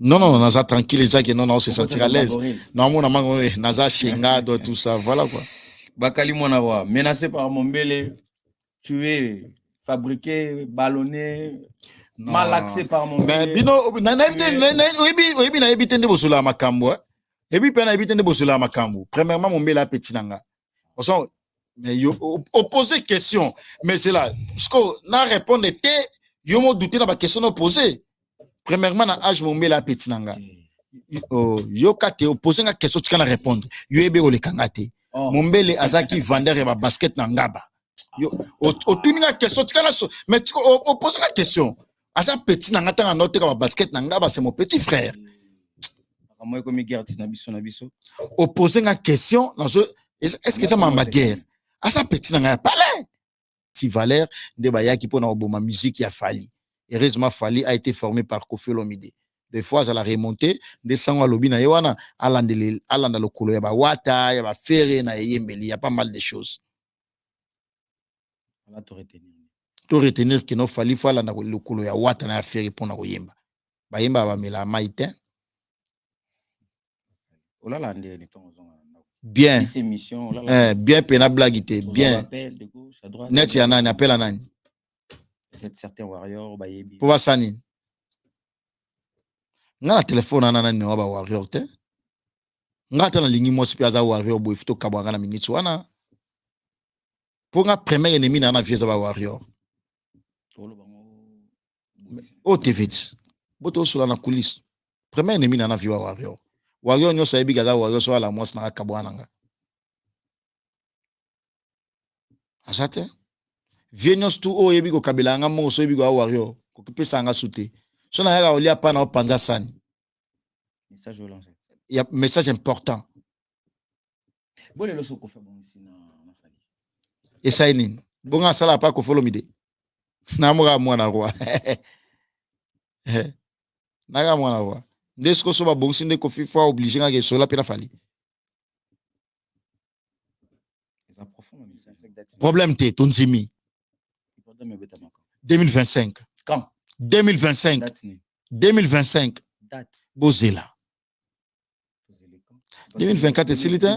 Non, non, Naza tranquille, les gens qui non, se sentir à l'aise. Non, mon amant, Naza chingado, tout ça, voilà quoi. Bakali Monawa, menacé par Mombele, tué, fabriqué, ballonné, malaxé par Mombele. Mais bino, na ebite nde bosula makambo, ebi pe na ebite nde bosula makambo. Premièrement, Mombele a petit nanga. Mais yo opposer question, mais c'est là, parce que na répondre te, yo mo douter na ba question opposée. Premièrement, na âge Mombele a petit nanga. Yo kate opposer nga question tu kana répondre. Yo ebe o le kangate. Mombele azaki vendeur ya ba basket na ngaba. Yo otuninga question tu kana so, mais tu opposer nga question. Asa petit nanga tanga note ka ba basket na ngaba, c'est mon petit frère. Moi comme guerre na biso. Opposer nga question, est-ce que ça m'a guerre? Asa petit nanga palais. Si Valère de bayaki pour na oboma musique ya Fali. Heureusement Fali a été formé par Koffi Olomide. Des fois à la remontée des sangs à lobi na yewana alanda le kolo ya ba wata ya ba fere na yembeli, il y a pas mal de choses. Là to retenir que no Fali fala na le kolo ya wata na fere pour na yemba. Ba yemba ba mela maite. Olala ndé ni tonzo. Bien. Bien pena blaguité, bien. Appel de gauche à droite. Net ya nani appel à nani? Peut-être certains warriors ba yebi. Pour sani. Nga téléphone na nani wa ba warrior te. Nga ta na lingi mo spi aza warrior bo ifto kabwanga na minutes wana. Pour nga premier ennemi na vieza ba warrior. Oh TV. Boto sula na coulisse. Premier ennemi na viwa warrior. Warrior nyo sayebi gaza warrior so la mos na kabwana nga. Asate? Vienos tu o yebi ko kabila nga mo so yebi go warrior ko kipesa nga sute. So na yaka olia pa na panza sani. Message lancé. Il y a un message important. Bon le so ko fa bon ici na Fali. Et ça inin. Bon nga sala pa ko follow mide. Na mo ga mwana roi. Na ga mwana roi. Ndesko so ba bon sinde ko FIFA obligé nga ke so la pena Fali. Problème T, Tonzimi. 2025. Quand? 2025. 2025. Date. Bozela. 2024 est silité.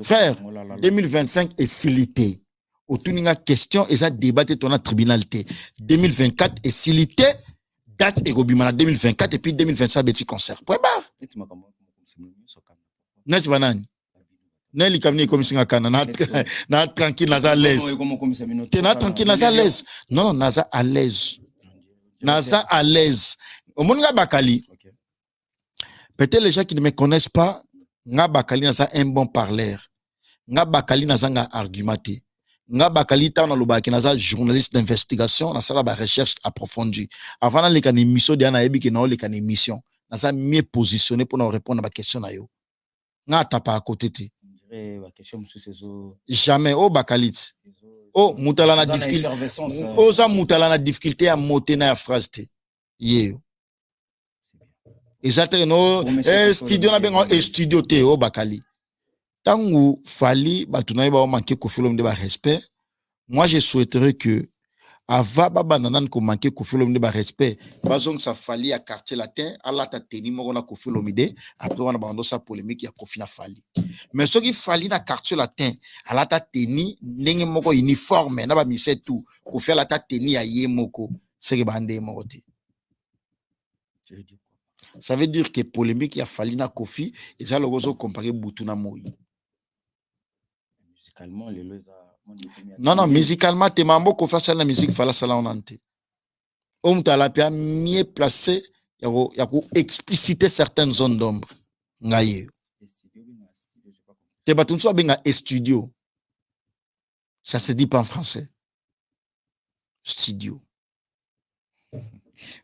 Frère, 2025 est silité. Autour question et ça débatté ton tribunal T. 2024 est silité. Date et gobimana 2024 et puis 2025 petit concert. Point barre. N'est-ce pas nan? N'est-ce pas comme si na tranquille naza à l'aise. T'es na tranquille naza à l'aise. Non, naza à l'aise. Naza à l'aise. Au monde nga bakali. Peut-être les gens qui ne me connaissent pas, nga bakali naza un bon parleur. Nga bakali naza nga argumenté. Nga bakali ta na lobaki naza journaliste d'investigation, na sala ba recherche approfondie. Avant les kan émission de na yebi ke na les kan émission, naza mieux positionné pour nous répondre à ma question na yo. Nga tapa à côté te. Jamais au bakalit. Oh mutala na difficulté. Oh ça mutala na difficulté à monter na phrase te. Yé. Exactement no studio na bengo studio te au bakali. Tangu Fali batuna ba manquer Koffi Olomide ba respect. Moi je souhaiterais que avant baba nanan ko manquer Koffi Olomide ba respect, bazong ça Fali à quartier latin, ala ta teni moko na Koffi Olomide, après on a bando sa polémique ya Koffi na Fali. Mais ce qui Fali na quartier latin, ala ta teni ndenge moko uniforme na ba mise tout, Koffi ala ta teni ya ye moko, c'est que bande moko te. Ça veut dire que polémique ya Fali na Koffi, et ça le gozo comparer Boutou na Moi. Musicalement, les non, musicalement, t'es mambo qu'on fasse la musique, fala sala on ante. On t'a la pia mieux placé, y'a expliciter certaines zones d'ombre. Ngaye. T'es battu soit bien à studio. Ça se dit pas en français. Studio.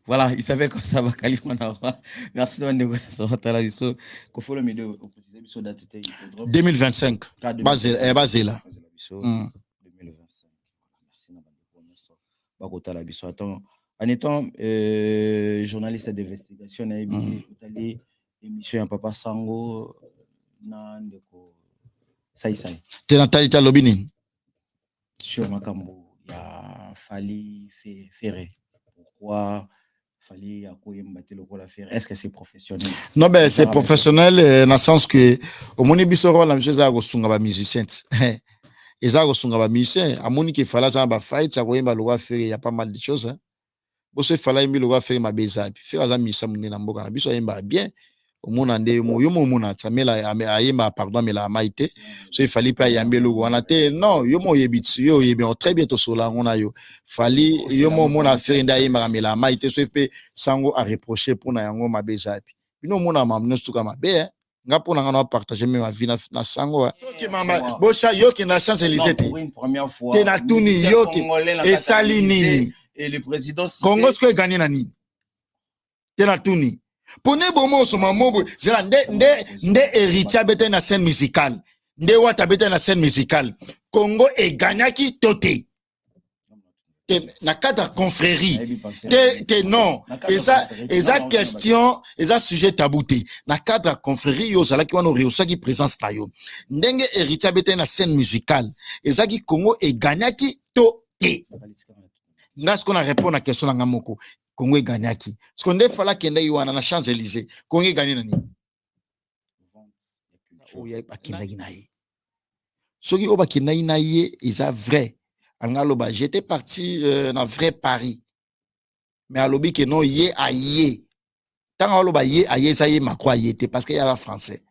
Voilà, il s'appelle comme ça, Bakali Manawa. Merci de nous avoir. 2025. Basé là. 2025. Merci. En étant journaliste d'investigation, on a émis émission Papa Sango, Nandeko, Saïsaï. T'es dans Talita Lobini? Sur Makambo, il y a Fali Ferré. Pourquoi Est-ce que c'est professionnel? Non, ben, c'est professionnel, dans le sens que, au moins, il y a la chose à les musiciens. Et ça, les musiciens, à mon qu'il fallait ça, fight, ça, il y a pas mal de choses. Hein. Bon, il fallait faire ma bêtise. Puis, faire ça, musiciens, bien. Au monde ande yo mo na tamela ayema pardon mais la maïté so il fallait pas yambe logo on a té non yo mo yebitsi yo yebi très bientôt sola on a yo fallait yo mo na faire nda yema mais la maïté so pe sango à reprocher pour na yango mabeza puis bino mo na mamno stuka mabe nga pour na partager ma vie na sango OK mama bocha yo ki na chance Élysée pour une première fois té na tuni yo ki et salini et le président Congo ce que gagné nani té na tuni Pone bomo so mamobo zela nde héritier bete na scène musicale nde wata bete na scène musicale Congo et gagnaki toté na cadre confrérie te non eza question eza sujet tabouté na cadre confrérie yo zala ki wana reusaki présence na yo ndenge héritier bete na scène musicale ezaki Congo et gagnaki toté ngas qu'on a répondre à question na moko Congo est gagné qui? Parce qu'on est fallait qu'il y ait un Champs-Élysées. Congo est gagné nani? Oh, il y a pas qu'il y ait. Ce qui est qu'il y ait, c'est vrai. J'étais parti dans vrai Paris. Mais à l'objet que non, y est à y. Tant que y est à y, ça y est, ma croix y était parce qu'il y a la français.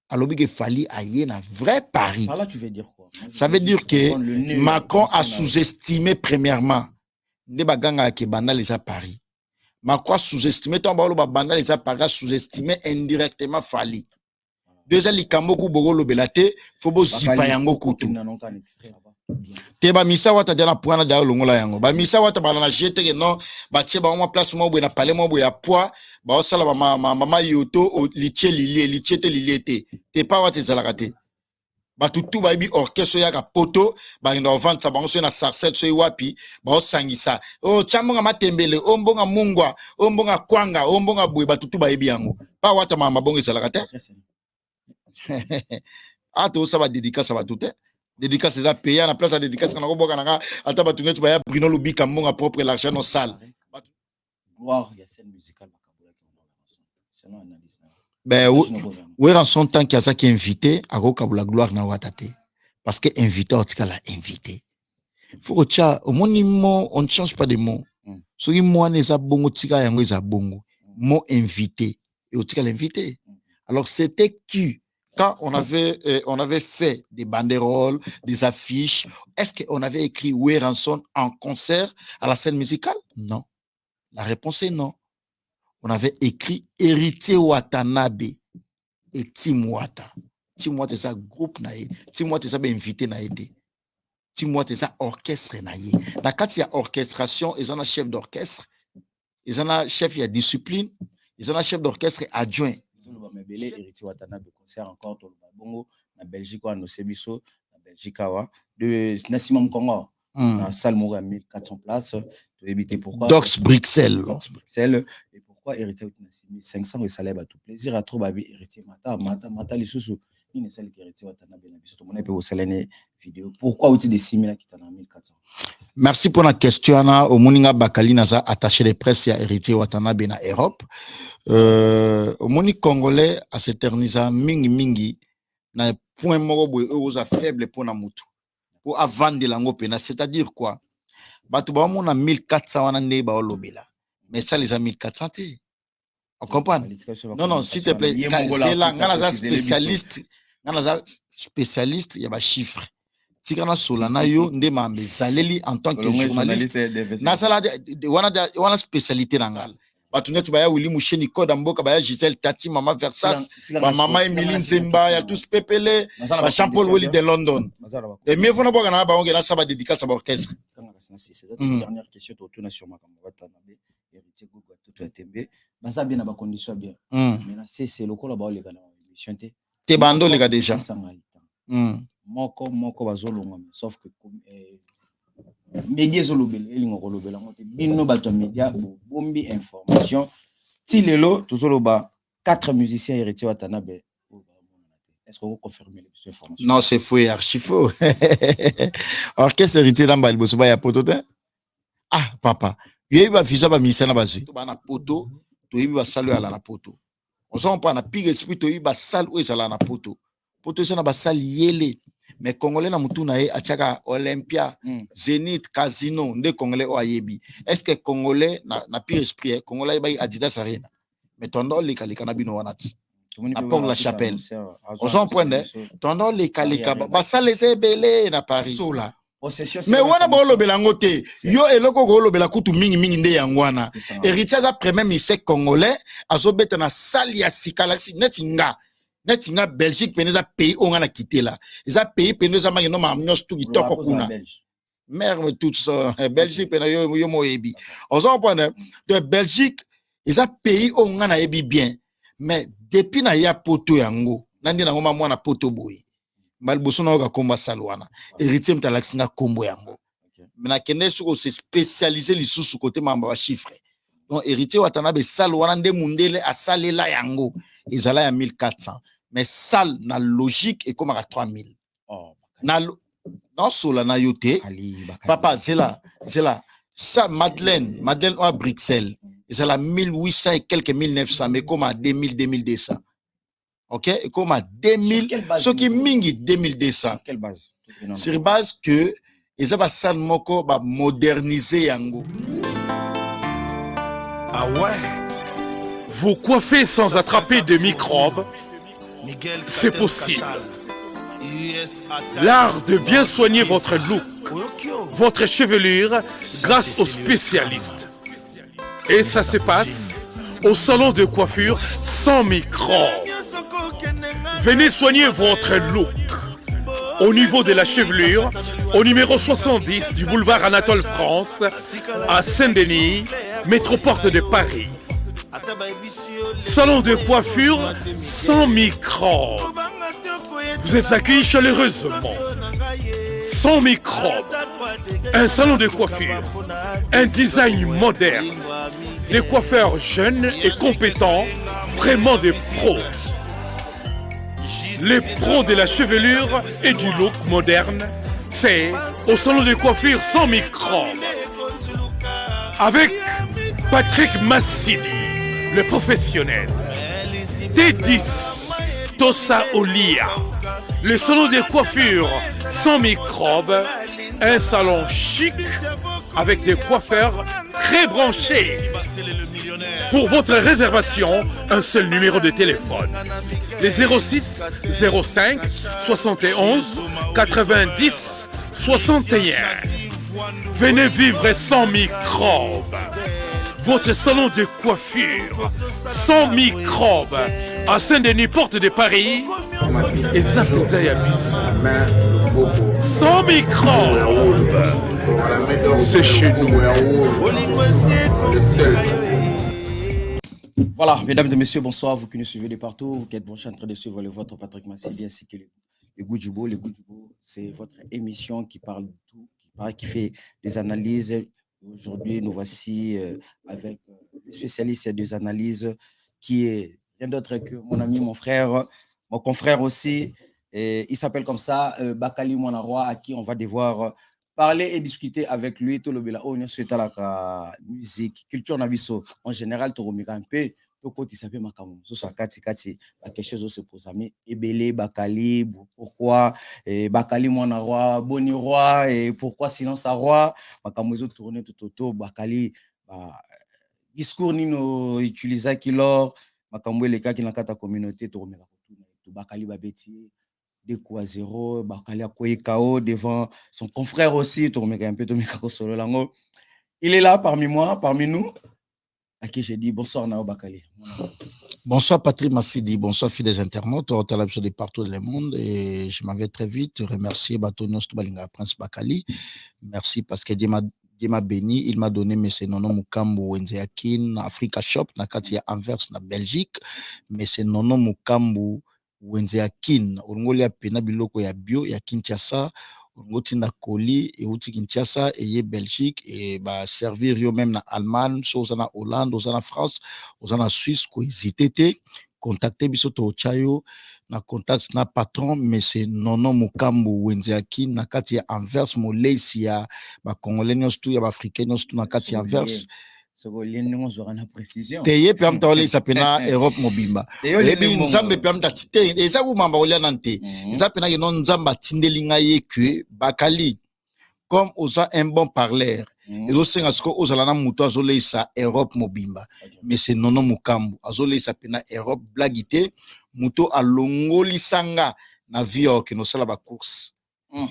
À l'objet qu'il fallait à y dans vrai Paris. Par là, tu veux dire quoi? Ça veut dire que Macron a sous-estimé premièrement. Ne baganga ke banda les à Paris. Ma quoi sous-estimé ton balo banda les à Paris sous-estimé indirectement Fali. Déjà likamboku bogolo belate fobo zipa yango kutu. Te ba misa wata dana puana da longola yango. Ba misa wata bala na jete ke non ba tie ba mo place mo bo na palais mo bo ya poa ba osala ba mama yoto litie te liliete. Te pa wata zalakate. Batutu ba bi orchestre ya ka poto ba nda vendre ça ba so na sarcelle so wapi ba sangisa oh chamonga matembele ombonga mungwa ombonga kwanga ombonga boy batutu ba yebi yango pa wata mama bonga ezalaka te ato ça va dédicace ba tout dédicace ça payer na place à dédicace kana ko boka nanga ata batungetu ba ya Bruno Lubika monga propre l'argent no salle gloire ya scène musicale bakabula ki c'est non analyse. Ben oui, en son temps qu'il y a ça qui est invité, à la gloire na watate. Parce que invité, en tout cas, la invité. Faut que au moins, on ne change pas de mots. Ce qui moi, n'est pas bon, tika yango est bongo. Mot invité. Et au tika l'invité. Alors, c'était qui? Quand on avait fait des banderoles, des affiches, est-ce qu'on avait écrit Weranson en concert à la scène musicale? Non. La réponse est non. On avait écrit Héritier Watanabe et Tim Wata. Tim Wata, c'est un groupe naïe. Tim Wata, c'est un invité naïe. Tim Wata, c'est un orchestre naïe. Dans quand il y a orchestration, ils ont un chef d'orchestre, ils ont un chef, il y a discipline, ils ont un chef d'orchestre adjoint. Héritier Watanabe concert encore dans le Bongo, en Belgique, en Osebiso, en Belgique, de Nassimam Congo. Dans salle à 1400 places. Tu éviter pourquoi? Dox Bruxelles. Et pourquoi héritier 500 et salaire à tout plaisir à trop héritier mata les sous il ne celle qui héritier Watanabe na biso tout monde peut au salaire vidéo pourquoi outil de 6000 qui t'en a 1400. Merci pour la question au moninga bakali naza attaché de presse ya héritier Watanabe na Europe au moni congolais à s'éterniser mingi na point moko boy oza faible pour na mutu pour avant de lango pena c'est-à-dire quoi batu ba mona 1400 wana ne ba olobela mais ça les a 1400 te on comprend non s'il te plaît c'est là ngana spécialiste il y a ba chiffre tikana solana yo nde mambe zaleli en tant que journaliste na sala wana spécialité nangala batu netu baya Willy Moucheni Koda Mboka baya Gisèle Tati Mama Versas ba mama Emily Nzemba ya tous pepele ba Jean-Paul Weli de London et mieux faut na boka na ba on na saba dédicace à orchestre. C'est la dernière question autour sur Makambo Watanabe héritier Gogo tout tembe baza bien na ba condition bien mais là c'est le col ba le kana émission te bando les gars déjà moko bazolonga sauf que médias zolobela elingo kolobela ngote bino bato média bombi information ti lelo tozoloba 4 musiciens héritiers Watanabe. Est-ce que vous confirmez les informations? Non, c'est faux et archi faux. Orchestre héritier d'Ambal Bosoba ya potote. Ah, papa. yebi ba visa ba ministère na bazwi to bana poto to yebi ba salu ala na poto on s'en pas na pire esprit to yebi ba salu o ezala na poto ça na ba sali yele mais congolais na mutu na ye achaka Olympia Zénith Casino nde congolais o ayebi est-ce que congolais na pire esprit congolais ba Adidas Arena mais tondo le kalika na bino wanati à Port la Chapelle on s'en prend tondo le kalika ba sali sebele na Paris sola mais wana ba olobela ngote yo eloko ko olobela kutu mingi nde yangwana héritier za premier ministre congolais azobeta na sali ya sikalaksi netinga Belgique peneza pays on a quitté là eza pays peneza ma no ma nyos tu kitoko kuna merde tout ça Belgique pena yo moyebi on s'en prend de Belgique eza pays on a ebi bien mais depuis na ya poto yango nandi na ngoma mwana poto boy malboso na ka komba salwana héritier mtalaksi na kombo yango mais na kende suko se spécialiser li sous côté mamba wa chiffre donc héritier watana be salwana nde mundele asalela yango ezala ya 1400 mais salle na logique et comme à 3000 na non sola na yote papa c'est là ça Madeleine à Bruxelles c'est la 1800 et quelques 1900 mais comme à 2200 OK et comme à 2000 ce qui mingi 2200 quelle base sur base que ils ont salle moko ba moderniser yango ah ouais. Vous coiffez sans attraper de microbes, c'est possible. L'art de bien soigner votre look, votre chevelure, grâce aux spécialistes. Et ça se passe au salon de coiffure sans microbes. Venez soigner votre look. Au niveau de la chevelure, au numéro 70 du boulevard Anatole France, à Saint-Denis, métroporte de Paris. Salon de coiffure sans microbes. Vous êtes accueillis chaleureusement. Sans microbes. Un salon de coiffure. Un design moderne. Des coiffeurs jeunes et compétents. Vraiment des pros. Les pros de la chevelure et du look moderne. C'est au salon de coiffure sans microbes. Avec Patrick Massidi, le professionnel. T10, Tosa Olia, le salon de coiffure sans microbes, un salon chic avec des coiffeurs très branchés. Pour votre réservation, un seul numéro de téléphone. Les 06 05 71 90 61. Venez vivre sans microbes. Votre salon de coiffure sans microbes à Saint-Denis, porte de Paris et Zapotayabis. Sans microbes, c'est chez nous. Voilà, mesdames et messieurs, bonsoir. Vous qui nous suivez de partout, vous qui êtes branchés en train de suivre le vôtre Patrick Massidi ainsi que le Goût du Beau. Le Goût du Beau, c'est votre émission qui parle de tout, qui fait des analyses. Aujourd'hui, nous voici avec le spécialiste des analyses qui est rien d'autre que mon ami, mon frère, mon confrère aussi. Et il s'appelle comme ça, Bakali Mwanarwa, à qui on va devoir parler et discuter avec lui. Tout le bela, on est la musique, culture nabiso. En général, tu remets un peu. Il s'appelle Makamou. Ce soit Kati, quelque chose aussi pour amis. Ebele, Bakali, pourquoi Bakali Mwanarwa, Boni Roi, et pourquoi silence à Roi. Makamou, ils ont tourné tout autour. Bakali, discours ni no utiliser qui lor. Makamou, les cas qui n'ont pas ta communauté, tu remets Bakali Babeti. 2-0, Bakali a KO devant son confrère aussi, il est là parmi moi, parmi nous, à qui j'ai dit bonsoir Nao Bakali. Bonsoir Patrick Massidi, bonsoir fidèles internautes, on est de partout dans le monde et je m'en vais très vite remercier Batonos Tubalinga Prince Bakali. Merci parce que Dieu m'a béni, il m'a donné mes nonom Mukambu Wenzeakin, Africa Shop, na kati ya Anvers na Belgique, mais c'est nonom Mukambu Wenzeakin, Ongoli ya pena biloko ya bio ya Kinshasa, Ongoti na Koli et Outi Kinshasa et Belgique et ba servir yo même na Allemagne, so na Hollande, na France, na Suisse ko hésité contacté biso to chayo na contact na patron mais c'est Nono Mukambu Wenziaki na kati ya Anvers Molesi ya ba congolais nyonso ya ba africains nyonso na kati ya Anvers teye pe amta ole sapena Europe mobimba ebi nzambe pe amta tite eza ku mamba ole nante eza pena ke non nzamba tindelinga ye que bakali comme osa un bon parleur et aussi à ce que ozala na muto azole sa Europe mobimba mais c'est Nono Mukambu azole sa pena Europe blagité muto alongoli sanga na vie que no sala ba course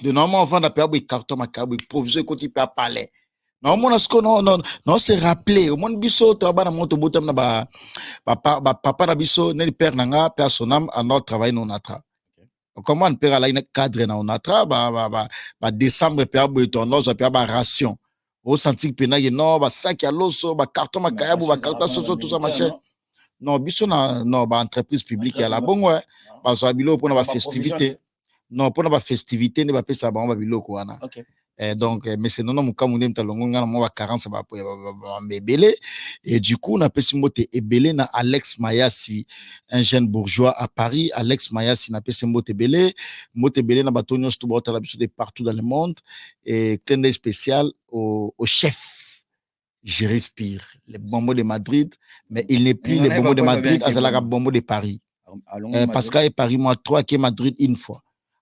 de normalement avant da pe carton makabu proviseur côté pe parler non mon asko non c'est rappelé au monde biso to bana moto botam na ba papa na biso ne père nanga personnam à notre travail non atra comment on peut aller cadre na on atra ba décembre pe aboto non ça pe ba ration au senti pe na non ba sac ya loso ba carton makayabu ba carton soso tout ça machin non biso na non ba entreprise publique ya la bon ouais ba so bilo pour na ba festivité non pour na ba festivité ne ba pesa ba biloko wana donc mais c'est Nono Mukambu ndemta longonga na mo 40 ba mbebele et du coup on a pesi mbote ebele na Alex Mayasi un jeune bourgeois à Paris. Alex Mayasi na pesi mbote ebele na batonyo sto bota la biso de partout dans le monde et clin d'œil spécial au chef. Je respire les bonbons de Madrid mais il n'est plus les bonbons de Madrid azalaka bonbons de Paris parce que Paris moi 3 qui Madrid une fois.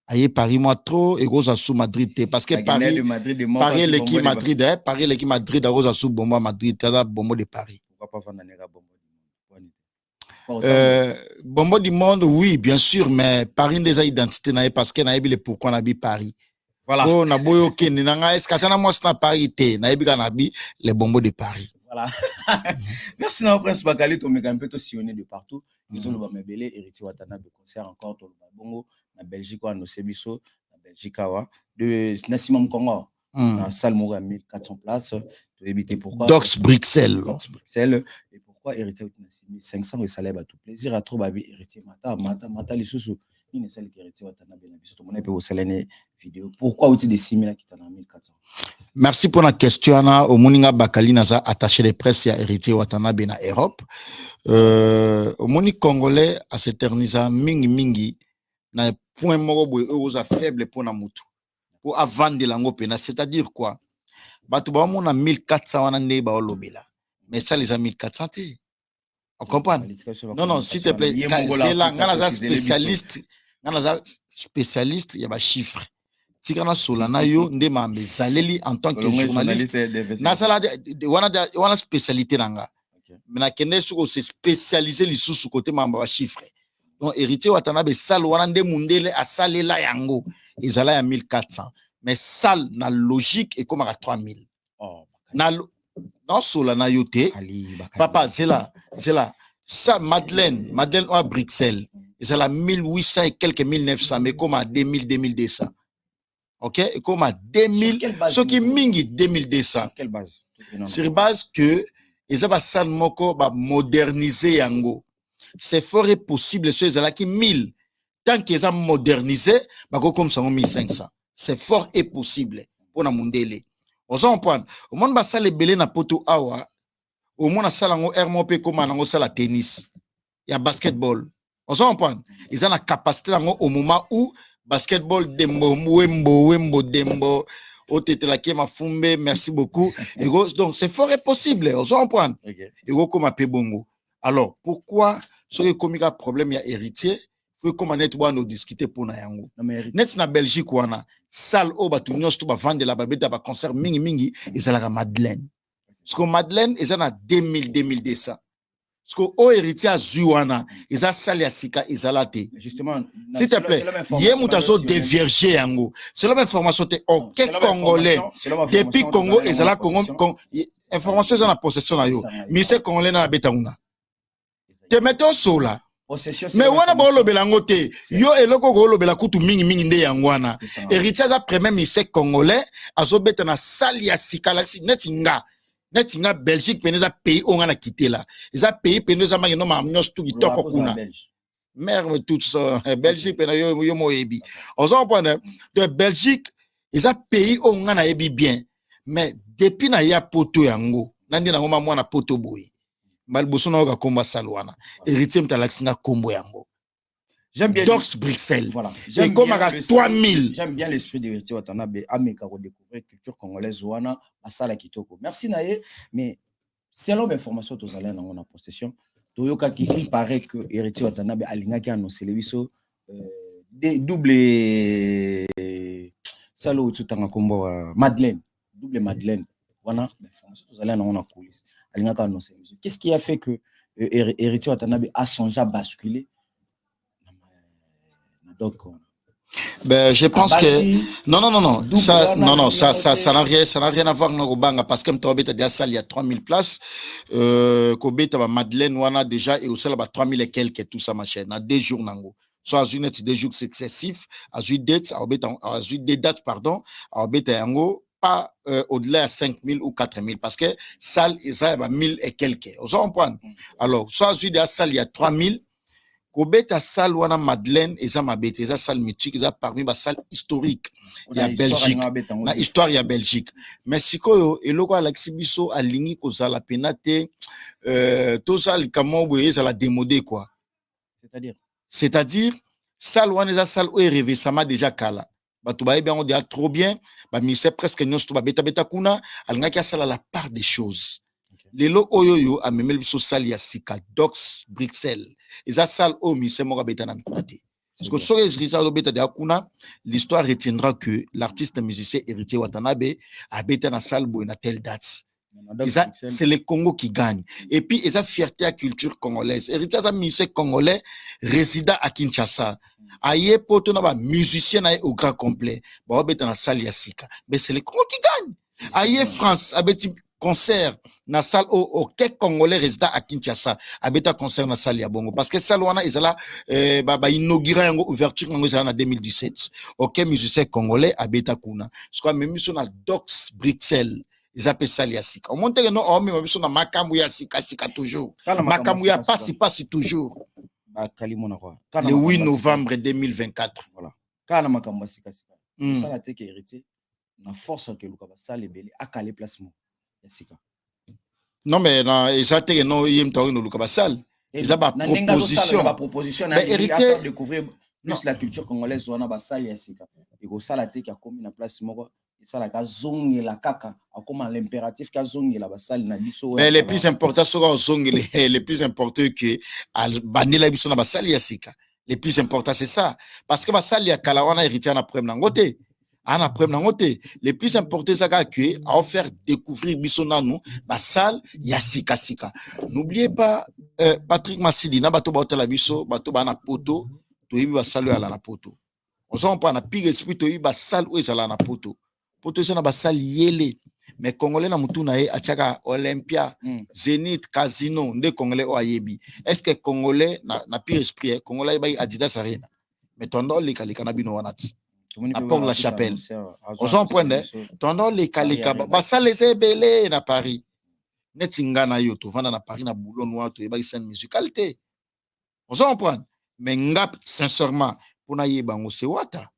Aïe Paris moi trop et Rosa sous Madrid parce que Paris l'équipe Madrid Paris l'équipe Madrid à Rosa sous bombo Madrid t'as bombo de Paris. Pourquoi pas bombo du monde oui bien sûr mais Paris des identités naïe parce que naïe le pourquoi nabi Paris. Voilà. Oh na boyo ken nanga est-ce que ça na moi c'est Paris té naïe bika nabi les bombos de Paris. Voilà. Merci na prince Bakali to meka un peu to sillonné de partout. Ils ont le Bamebele héritier Watanabe concert encore to bongo na Belgique wa no sebiso na Belgique wa de Nassimam Congo na salle moko à 1400 places to éviter pourquoi Dox Bruxelles et pourquoi héritier Watanabe 500 et salaire à tout plaisir à trop babi héritier mata lisusu ni celle qui héritier Watanabe na biso to mona pe au salaire vidéo pourquoi outil de 6000 qui t'a na 1400. Merci pour la question. Au Moninga Bakali Naza attaché de presse à héritier Watanabe na Europe. Au Moni Congolais à s'éterniser mingi na point moko boy aux faible pour na mutu. Pour avant de lango pena, c'est-à-dire quoi? Batu ba mona 1400 wana ne ba olobela. Mais ça les a 1400 té. On comprend? Non, s'il te plaît, c'est là ngana spécialiste, il y a ba chiffres. Tikana Solana yo ndema mbezaleli en tant que journaliste na sala wana spécialité nanga mais na kende suko se spécialiser lisusu côté mamba ba chiffre donc héritier Watanabe sal wana nde mundele asalela yango ezala ya 1400 mais sal na logique et comme à 3000 na non Solana yo te papa c'est là ça Madeleine à Bruxelles ezala 1800 et quelques 1900 mais comme à 2200. Ok, et comme à 2000, ce qui mingi 2200. Quelle base? Sur base que ils ont pas moko ba moderniser yango. C'est fort et possible ceux là qui 1000 tant qu'ils ont modernisé, ba comme ça 1500. C'est fort et possible pour na mundele. On s'en prend. Au monde ba sale belé na poto awa, au monde sala ngo RMP comme na ngo sala tennis. Il y a basketball. On s'en prend. Ils ont la capacité au moment où basketball dembo dembo otetela kema fumbe merci beaucoup donc c'est fort et possible on s'en prend et comme un peu bongo alors pourquoi ce que comme un problème il y a héritier faut comme net nous discuter pour na yango net na Belgique wana salle au batu nyos to ba vendre la babeta ba concert mingi et la Madeleine parce que Madeleine ils en a 2200 parce que au héritier azuana ils a sali asika izalate justement s'il te plaît yé mutazo déverger yango c'est la même information te OK congolais depuis Congo ezala Congo information za na possession na yo ministère congolais na betanguna te mettons sola mais wana ba lobela ngo te yo eloko ko lobela kutu mingi nde yango wana héritier za premier ministère congolais azobeta na sali asika la netinga Netinga Belgique peneza pays on a quitté là. Ils a pays peneza ma no ma nyos tout kitoko kuna. Merde tout ça Belgique pena yo moyebi. On s'en prend de Belgique, ils a pays on a ebi bien. Mais depuis na ya poto yango, nandi na ngoma mwana poto boy. Malboso na oka komba salwana. Héritier mtalaxina kombo yango. J'aime bien Dox Bruxelles. Voilà. Et comme à 3000. J'aime bien l'esprit d'Héritier Watanabe. Ameka redécouvrir culture congolaise wana asala kitoko. Merci Naye, mais selon mes informations tous allez dans la possession, Toyoka qui il paraît que Héritier Watanabe alinga qui annoncé le biso double salo tutanga kombo Madeleine, double Madeleine. Voilà, mes informations tous allez dans la coulisse. Alinga qui annoncé le biso. Qu'est-ce qui a fait que Héritier Watanabe a changé, a basculé? Donc, ben, je pense que non, ça n'a rien à voir avec Obanga parce que m'tobeta déjà salle il y a 3000 places kobeta ba Madeleine wana déjà et au sol ba 3000 et quelques tout ça ma chaîne na 2 jours nango soit une des jours successifs à 8 dates à 8 dates pardon à obeta yango pas au-delà de 5000 ou 4000 parce que salle ils a 1000 et quelques vous comprenez alors soit une salle il y a 3000 Kobeta salle wana Madeleine eza mabete eza salle mythique eza parmi ba salle historique ya Belgique na histoire ya Belgique mais sikoyo eloko Alexis biso alingi kozala penate to salle kamobo ezala démodé quoi c'est-à-dire salle wana eza salle où récemment déjà kala bato ba bien on dit trop bien ba ministère presque nyonso ba beta kuna alinga ki sala la part des choses lelo oyoyo amemel biso salle ya sika Dox Bruxelles eza salle au ministère moka beta na mikate parce que sur les résultats beta de kuna l'histoire retiendra que l'artiste musicien Héritier Watanabe a beta na salle bo na telle date. C'est le Congo qui gagne. Et puis, ils ont fierté à la culture congolaise. Héritier est musicien congolais résident à Kinshasa. Aïe, poto na ba musicien au grand complet. Ba beta na salle ya sika. Mais c'est le Congo qui gagne. Aïe, France, abeti concert na salle au quel congolais résident à Kinshasa abeta concert na salle ya bongo parce que salle wana ezala ba inauguré yango ouverture yango ezala na 2017 OK musicien congolais abeta kuna ce quoi même sur na Dox Bruxelles ils appellent salle ya sika on monte no on même sur na makambu ya sika toujours makambu ya passe toujours le 8 novembre 2024 voilà kana makambu ya sika ça la teke héritier na force que luka ba salle belé akale placement. Non mais ils ont été non ils ont le cabassal ils ont pas proposition mais héritier découvrir plus la culture congolaise on a ba salle ya sika et ko sala te ka komi na place moko sala ka zongi la kaka comme l'impératif ka zongi la ba salle na biso mais les plus importants sont zongi les plus importants que al banila biso na ba salle ya sika les plus importants c'est ça parce que ba salle ya kalawana héritier na problème nangote. Le plus important c'est que a offert découvrir bisonanu ba salle ya sika sika. N'oubliez pas Patrick Massidi na bato ba hôtel biso bato ba na poto to yibi ba salle ya la na poto. On s'en pas na pire esprit to yibi ba salle où ezala na poto. Poto c'est na ba salle yele mais congolais na mutu na e achaka Olympia, Zénith, Casino nde congolais o ayebi. Est-ce que congolais na pire esprit congolais ba Adidas Arena. Mais tondo le kalika na bino wanati. À Port-la-Chapelle. On s'en prend, tendant les calika, ça les ébélés na Paris. Netinga na yo, tu vends na Paris na boulot noir, tu es scène musicalité. On s'en prend. Mais ngap, sincèrement, pour na yebango se wata.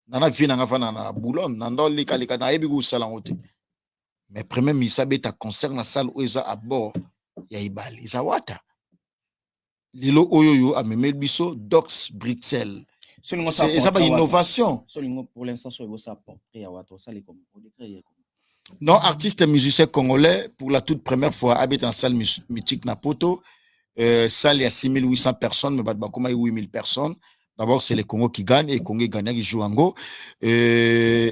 Nana vie na ngafana na boulot, nando les calika na yebigu salangote. Mais premier misa beta concert na salle où ils à bord, ya ibali, isa wata. Lilo oyoyo a memel biso, Dox Bruxelles. C'est ça une innovation. Pour l'instant, ça non, artiste et musicien congolais, pour la toute première fois, habite en salle mythique Napoto. Salle, il y a 6800 personnes, mais il y a 8000 personnes. D'abord, c'est le Congo qui gagne, et le Congo gagne qui joue en go.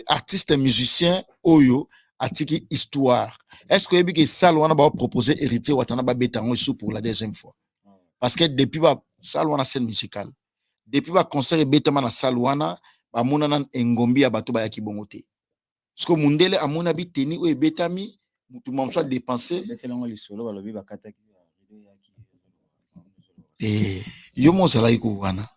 Artiste et musicien, Oyo, Atiki Histoire. Est-ce que vous salle, on a proposé Héritier Watanabe Betango pour la deuxième fois? Parce que depuis, salle, on a scène musicale. Depuis le concert et betama na salwana ba monana engombi ya bato ba ya kibongote parce que mundele amona biteni o betami mutu momso dépenser yo mo zala ko wana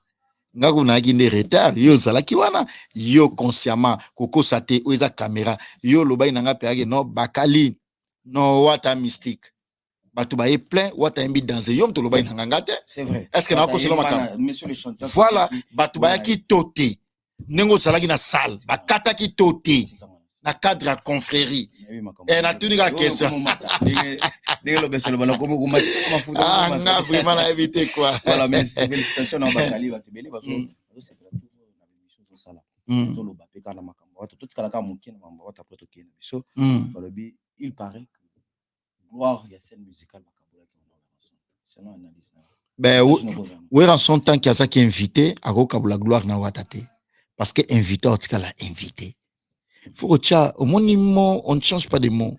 ngako na ki ne retard yo zala ki wana yo consciemment koko sate o eza caméra yo loba inanga pe no bakali no wata mystique Batou baye plein, wata embi dans yom to loba inanga te. C'est vrai. Est-ce que na ko selo makam? Monsieur le chanteur. Voilà, batou baya ki toté. Nengo salaki na salle, bakata ki toté. na cadre à confrérie. Et na tout la question. Ah, on a vraiment évité quoi. Voilà, mais félicitations à Bakali, Batebele, parce que c'est la tout ça là. Tout le bapeka na makambo, tout ce qu'on a manqué na makambo, ta poto qui est biso. Il paraît que gloire il y a scène musicale makambo qui on a c'est non analyse. Ben oui, en son temps qu'il y a ça qui est invité, à la gloire na watate. Parce que invité, en tout cas, l'a invité. Faut que tu as, au moins, on ne change pas de mots.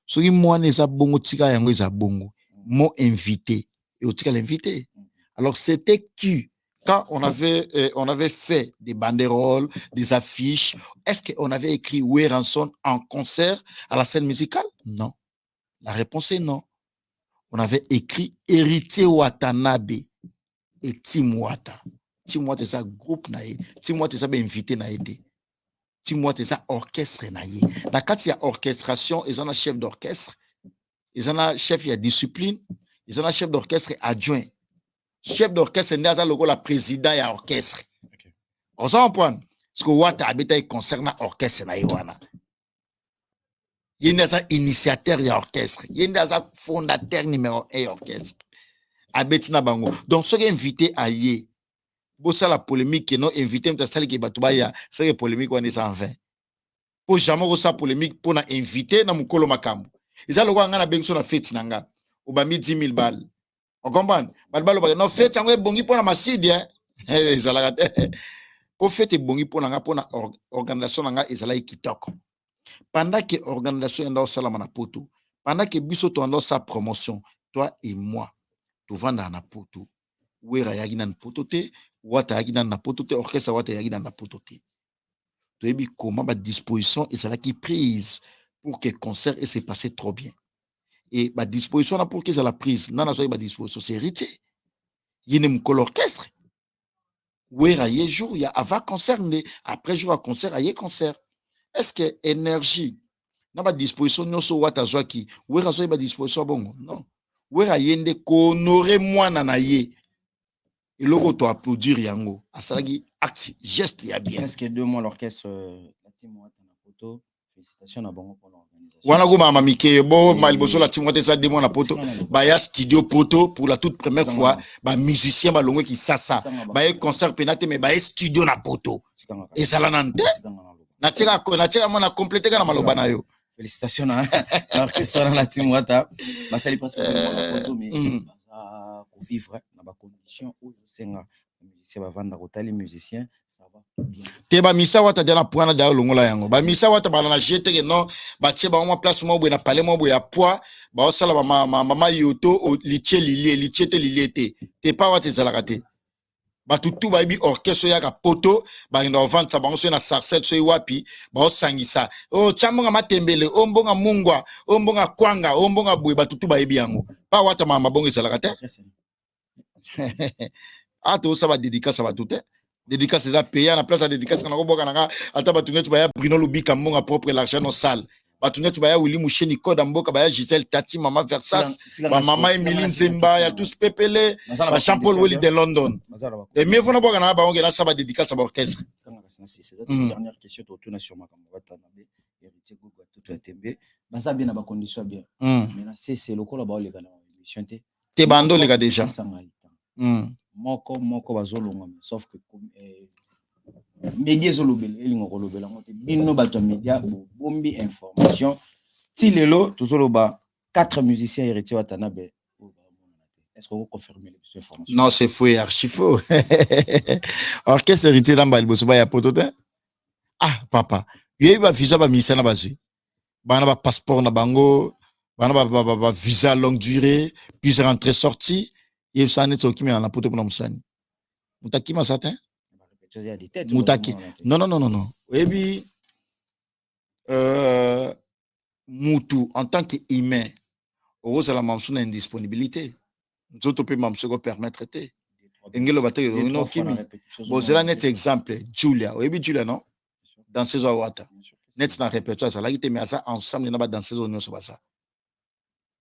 So, moi, les abongo, tika, yango, les abongo. Mot invité. Et au tika, l'invité. Alors, c'était qui? Quand on avait fait des banderoles, des affiches, est-ce qu'on avait écrit Weranson en concert à la scène musicale? Non. La réponse est non. On avait écrit Héritier Watanabe et Tim Wata. Tim Wata, c'est un groupe naïe. Tim Wata, c'est un invité naïe. Tim Wata, c'est un orchestre naïe. Dans quand il y a orchestration, ils ont un chef d'orchestre, ils ont un chef, il y a discipline, ils ont un chef d'orchestre adjoint. Chef d'orchestre, c'est un logo, la président et orchestre. On s'en point. Parce que Wata habite concerne l'orchestre naïe. Il y a un initiateur et orchestre. Il y a un fondateur numéro 1 orchestre. Abetina Bango. Donc, ce qui est invité à y bossa la polémique qui non invité mais ça qui batubaya c'est la polémique on est 120 pour jamais ça polémique pour na invité na mukolo makambo ils le ngana benso na fête nanga obami 10 000 balles on comprend balbalo no fête ngwe bongi pour na masidi ils ala pour fête bongi pour na organisation nanga ezala kitoko pendant que organisation ndo sala na poto pendant que biso to ndo sa promotion toi et moi tu vendre na poto wera yaki na poto te wata yaki na poto te orchestre wata yaki na poto te to ebi comment ba disposition et cela qui prise pour que concert et s'est passé trop bien et ba disposition là pour que ça la prise nana so ba disposition c'est hérité yene mko l'orchestre wera ye jour ya avant concert après jour à concert aye concert est-ce que énergie na ba disposition nyoso wata zwaki wera so ba disposition bongo non wera yende ko honorer mwana na ye et logo to applaudir yango asalaki acte geste ya bien presque 2 mois l'orchestre la team Wata na poto félicitations à bongo pour l'organisation wana go mama mike bo malboso la team Wata ça 2 mois na poto ba ya studio poto pour la toute première fois ba musicien ba longwe ki sasa ba e concert penate mais ba e studio na poto et ça la nante na tira mona compléter kana maloba na yo félicitations à l'orchestre na la team Wata ba sali presque 2 mois na poto mais pour vivre dans ba condition où senga musicien va vendre hôtel musicien ça va bien te ba misa Wata dana poana da longola yango ba misa Wata ba na jete que non ba tie ba mo place mo bo na palais mo bo ya poa ba osala ba mama yoto litie te liliete te pa Wata zalaka te ba tutu ba bi orchestre ya ka poto ba ndo vendre ça ba so na sarcelle so wapi ba osangisa chambonga matembele ombonga mungwa ombonga kwanga ombonga boye ba tutu ba bi yango pa Wata mama bongo zalaka te ah tout ça va dédicace à tout dédicace ça payer à la place à dédicace na ko boka nanga ata batunget ba ya Bruno Lubika monga propre l'argent no salle batunget ba ya Willy Musheni Koda Mboka ba ya Gisèle Tati mama Versas ba mama Emily Nzemba ya tous pepele ba Jean Paul Willy de London et mieux faut na boka na ba on ça va dédicace à orchestre c'est la dernière question autour na sur makambo Watanabe héritier gogo tout tembe baza bien na ba condition bien mais là c'est le kola ba le kana émission te bando les gars déjà moko bazolonga sauf que média zolobela elingo kolobela ngote bino bato média bombi information ti lelo tozoloba 4 musiciens héritiers Watanabe est-ce que vous confirmez les informations? Non, c'est faux et archi faux. Orchestre héritier dans Balboso ba ya potote ah papa yé ba visa ba misa na bazu bana ba passeport na bango bana ba visa longue durée puis rentrer sortie et ça n'est pas qui met en la poto pour musani mutaki ma satin mutaki non et puis mutu en tant qu'humain au la mamsuna indisponibilité nous autres peut mamsuko permettre te engelo baté no kimi bon c'est là net exemple Julia et puis Julia non dans ces Wata net na répertoire ça là qui te met ça ensemble na ba dans ces zones ça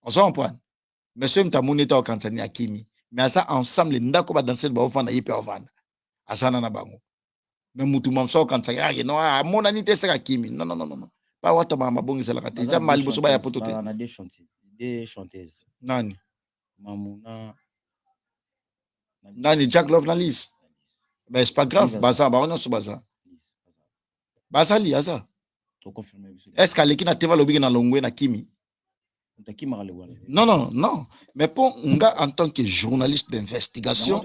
on s'en prend monsieur mtamuneta au kantani akimi mais ça ensemble ndako ba danser ba ofanda yipe ofanda asana na bango mais mutu mamso kantani non mon anité c'est akimi non pas wata mabongi zala kate za mali boso ba ya poto te on a des chanteuses nani Mamouna nani Jack Love na Liz ben c'est pas grave baza ba on so baza li aza est-ce qu'aleki na teva lobiki na longwe na kimi non mais pour nga en tant que journaliste d'investigation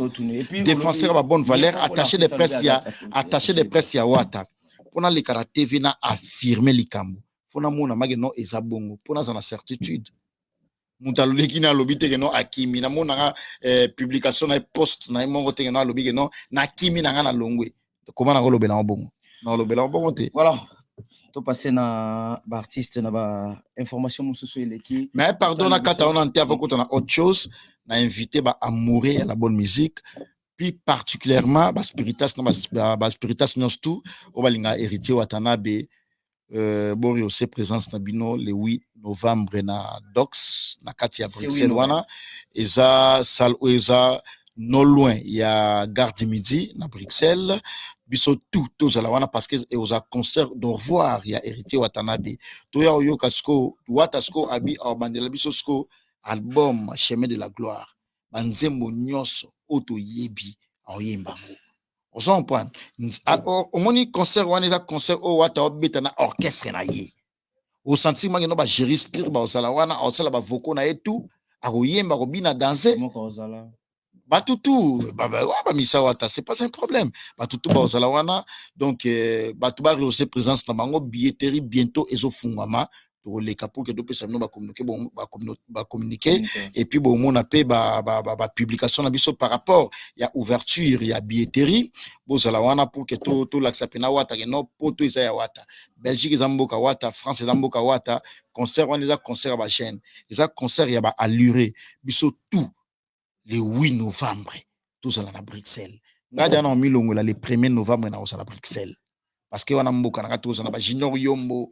défenseur de bonne valeur attaché de presse ya wata pona le kara TV na affirmer likambo pona mona mage no ezabongo pona za na certitude muta loleki na lobi te no akimi na mona publication na post na mongo te no lobi no na kimi na nga na longwe comment na lobela bongo na lobela bongo te voilà to passer na ba artiste na ba information mususu eleki mais pardon na kata on ante avant qu'on a autre chose na invité ba amoureux à la bonne musique plus particulièrement ba spiritas na ba spiritas tout o balinga héritier Watanabe Borio se présence na bino le 8 novembre na Docs na kati ya Bruxelles wana eza salle eza non loin ya gare du Midi na Bruxelles biso tout la wana parce que oza concert d'au revoir ya héritier Watanabe to ya oyo kasko watasko abi abandela biso sko album chemin de la gloire banzembo nyonso oto yebi oyemba on s'en prend au moni concert wana eza concert o wata obeta na orchestre na ye au sentiment que no ba gérer spire ba osala wana osala ba vocaux na etu akoyemba kobina danser Batutu, misa wata, c'est pas un problème. Batutu ba ozala wana, donc batu ba rehausser présence na bango billetterie bientôt ezo fungama pour les capos que dope samno ba communiquer et puis bon on appelle ba publication na biso par rapport il y a ouverture il y a billetterie bozala wana pour que tout l'accepter wata que no poto isa ya wata Belgique zamboka wata France zamboka wata concert wana za concert ba chaîne ça concert ya ba alluré biso tout le 8 novembre, tous à la Bruxelles. Ngada na milongo la le 1er novembre na à Bruxelles. Parce que wana mboka na tous na ba Junior Yombo,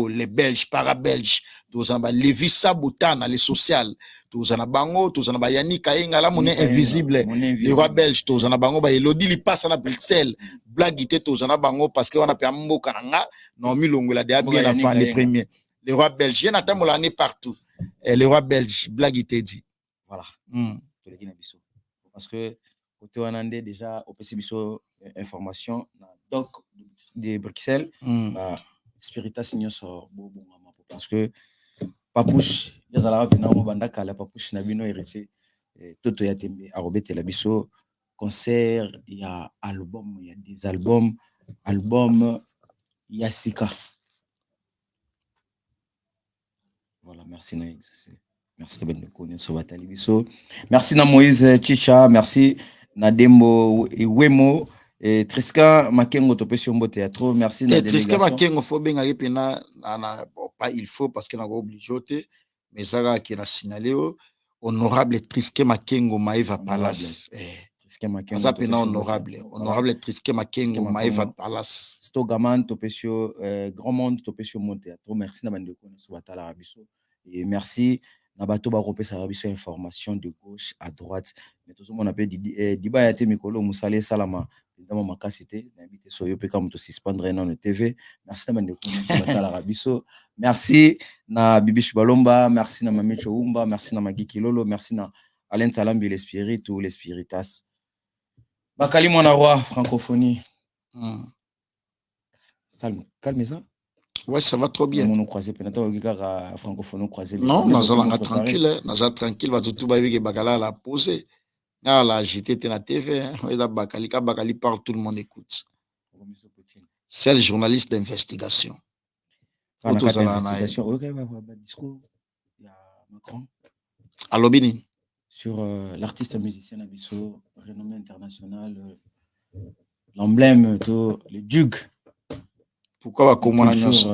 les Belges, para-Belges, tous en ba Levi Sabotana, les social, tous en bango, tous en ba Yannick Kainga la monnaie invisible, les rois belges, tous en bango ba Elodie li passe à Bruxelles. Blague tous en bango parce que wana pe mboka na na milongo la bien avant les premiers. Les rois belges, y'en a tant l'année partout. Et les rois belges, blague dit. Voilà. Parce que côté Wanande déjà au PC biso information donc de Bruxelles Spiritas Nyonso parce que Papouche yazala bina mo bandaka la Papouche na bino héritier Toto ya tembe arobete la biso concert il y a album il y a des albums Yasika. Voilà, merci Naïg. Merci de me connaître sur Watali Biso. Merci na Moïse Chicha, merci na Dembo Wemo et Triska Makengo Topesio Mbo Théâtre. Merci na Triska Makengo faut bien aller pena pas il faut parce que n'a pas obligé mais ça qui a signalé honorable Triska Makengo Maeva Palace. Triska Makengo ça pena honorable Triska Makengo Maeva Palace. Stogaman Topesio Grand Monde Topesio Mbo Théâtre. Merci na bande connaître sur Watala Biso et merci Nabato ba repé sa biso information de gauche à droite mais tout le monde appelle Diba Yate Mikolo Moussale Salama évidemment ma casité invité soyo pe comme to suspendre dans le TV merci na bande ko la rabiso merci na Bibish Balomba merci na Mamicho Umba merci na Magi Kilolo merci na Alain Salambi les spirites ou les spiritas Bakali mon roi francophonie calme ça. Ouais, ça va trop bien. Non, Nazala tranquille, va tout baby bakala la poser. Là, j'étais na TV, bakali parle, tout le monde écoute. C'est le journaliste d'investigation. Alobini. Sur l'artiste musicien Abisso, renommé international, l'emblème, le Duc. Pourquoi bakomona nyonso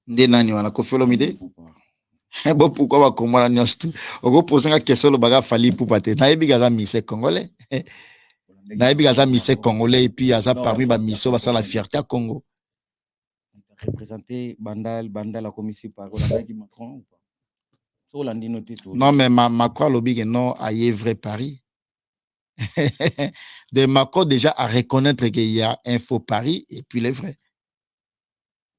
nde nani wana Koffi Olomide bon pourquoi bakomona nyonso oko poser nga question lo baga fali pupa te na yebi gaza mise congolais na yebi gaza mise congolais et puis aza parmi ba miso basa la fierté à Congo représenter Bandal la commission par Macron ou pas sur l'andino tout non mais Macron lobi que non aye vrai Paris de Macron déjà à reconnaître qu'il y a un faux Paris et puis les vrais.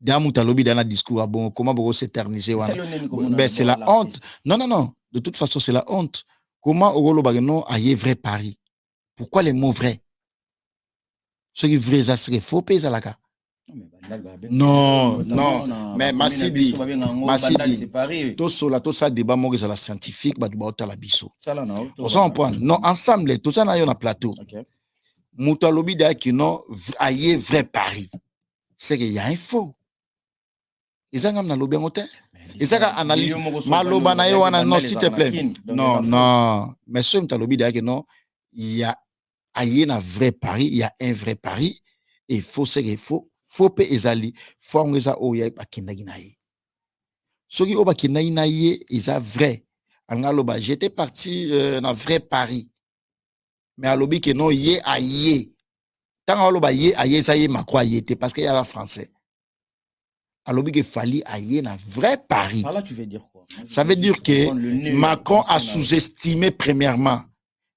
dans Moutalobi dans un discours bon comment vous s'éterniser ben c'est la honte. Non, de toute façon c'est la honte. Comment Ogolo Bagano aille vrai Paris? Pourquoi les mots vrais? Ce qui vrai ça serait faux pays à la cas. Non, mais Massidi, tout ça débat moi la scientifique, bah du la biso. On s'en point. Non, ensemble, tout ça na plateau. Moutalobi da qui non aille vrai Paris. C'est qu'il y a un faux. Ils ont na lobi ngote. Ils ont analyse maloba na yo wana non s'il te plaît. Non, mais ce Moutalobi da qui non il y a aille na vrai Paris, il y a un vrai Paris et faux c'est qu'il faut pe ezali faut ngeza oya bakindagi na ye. Soki o bakindagi na ye eza vrai. Angaloba j'étais parti na vrai Paris. Mais alobi que non ye aye. Tant aloba ye aye ça ye makwa yete parce qu'il y a la français. Alobi que fali aye na vrai Paris. Par là tu veux dire quoi? Ça veut dire que Macron a sous-estimé premièrement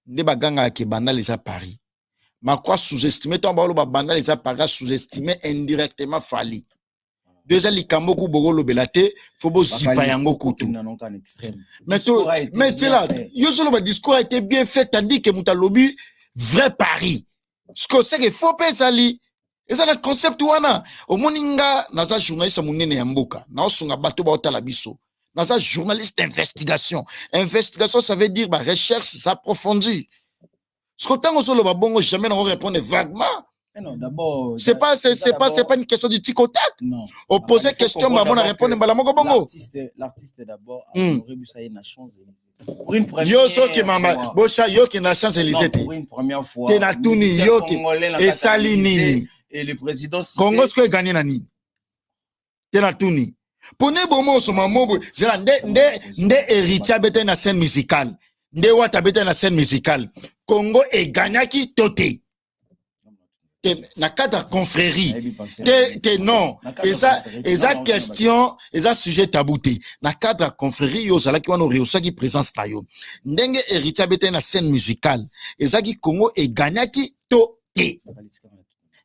ne baganga ke banal les à Paris. Macron sous-estimé ton balo banda les a Paris sous-estimé indirectement fali. Déjà les kamboku bogolo belate faut bo zipa yango kutu. Mais c'est là yo solo ba discours a été bien fait tandis que Moutalobi vrai Paris. Ce que c'est que faut pas sali. Et ça le concept wana au moninga naza journaliste munene ya mboka na osunga bato ba otala biso. Naza journaliste d'investigation. Investigation ça veut dire ba recherche s'approfondit. Ce qu'on t'a solo ba bongo jamais on répondre vaguement. Non, d'abord, c'est pas une question du tic au tac. Non. Opposer question ba bon répondre bala moko bongo. L'artiste d'abord a rebussaillé na Champs-Élysées. Pour une première yo so ki mama bocha yo ki na Champs-Élysées. Pour une première fois. Te na tuni yo ki et salini et le président Congo ce que gagné na ni. Te na tuni. Pone bomo so mamo zela nde héritier bete na scène musicale. Nde wata bete na scène musicale. Congo est gagnaki toté. Na cadre confrérie non eza question eza sujet tabouté na cadre confrérie yo zala ki wana réussa qui présence na yo ndenge héritier bete na scène musicale eza ki Congo et gagnaki to te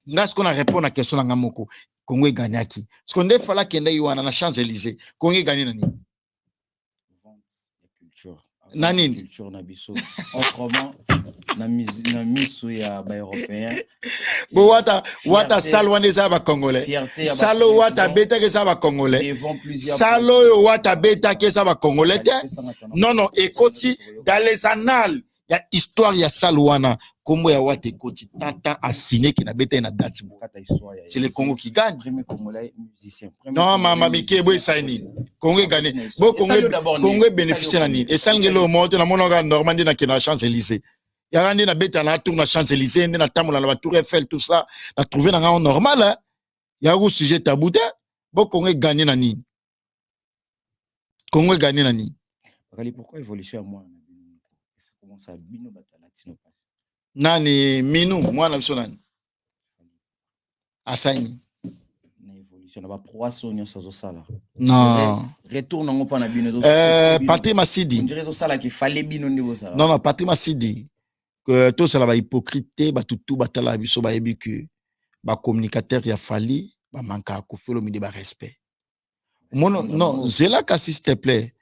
ngas qu'on a répondre à question na moko Congo et gagnaki ce qu'on def fala kenda yo na Champs-Élysées Congo et gagné nani nani culture na biso autrement na misu ya ba européen bo wata salwane za ba congolais salo wata beta ke za ba congolais salo yo wata beta ke za ba congolais non ekoti dans les annales ya histoire ya salwana kombo ya wata ekoti tata a signé ki na beta na date c'est le Congo qui gagne premier congolais musicien non mama mike boy saini Congo gagné bo Congo bénéficier na ni et sangelo moto na monoga Normandie na kina Champs-Élysées Yarandi na beta na tour na Champs-Élysées na tamola na tour Eiffel tout ça na trouver na normal hein ya un sujet tabou bo Congo gagné na ni Congo gagné na ni pourquoi évolution à moi ça commence à bino batalatino passe nani minu moi na biso nani asaini na évolution na ba proason yo sazo sala non retourne ngo pa na bino Patrick Massidi on dirait to sala ki fallait bino niveau sala non Patrick Massidi que tout ça va hypocrite ba tutu batala biso ba yebi que ba communicateur ya fali ba manka ko felo mi de ba respect non zela ka s'il te plaît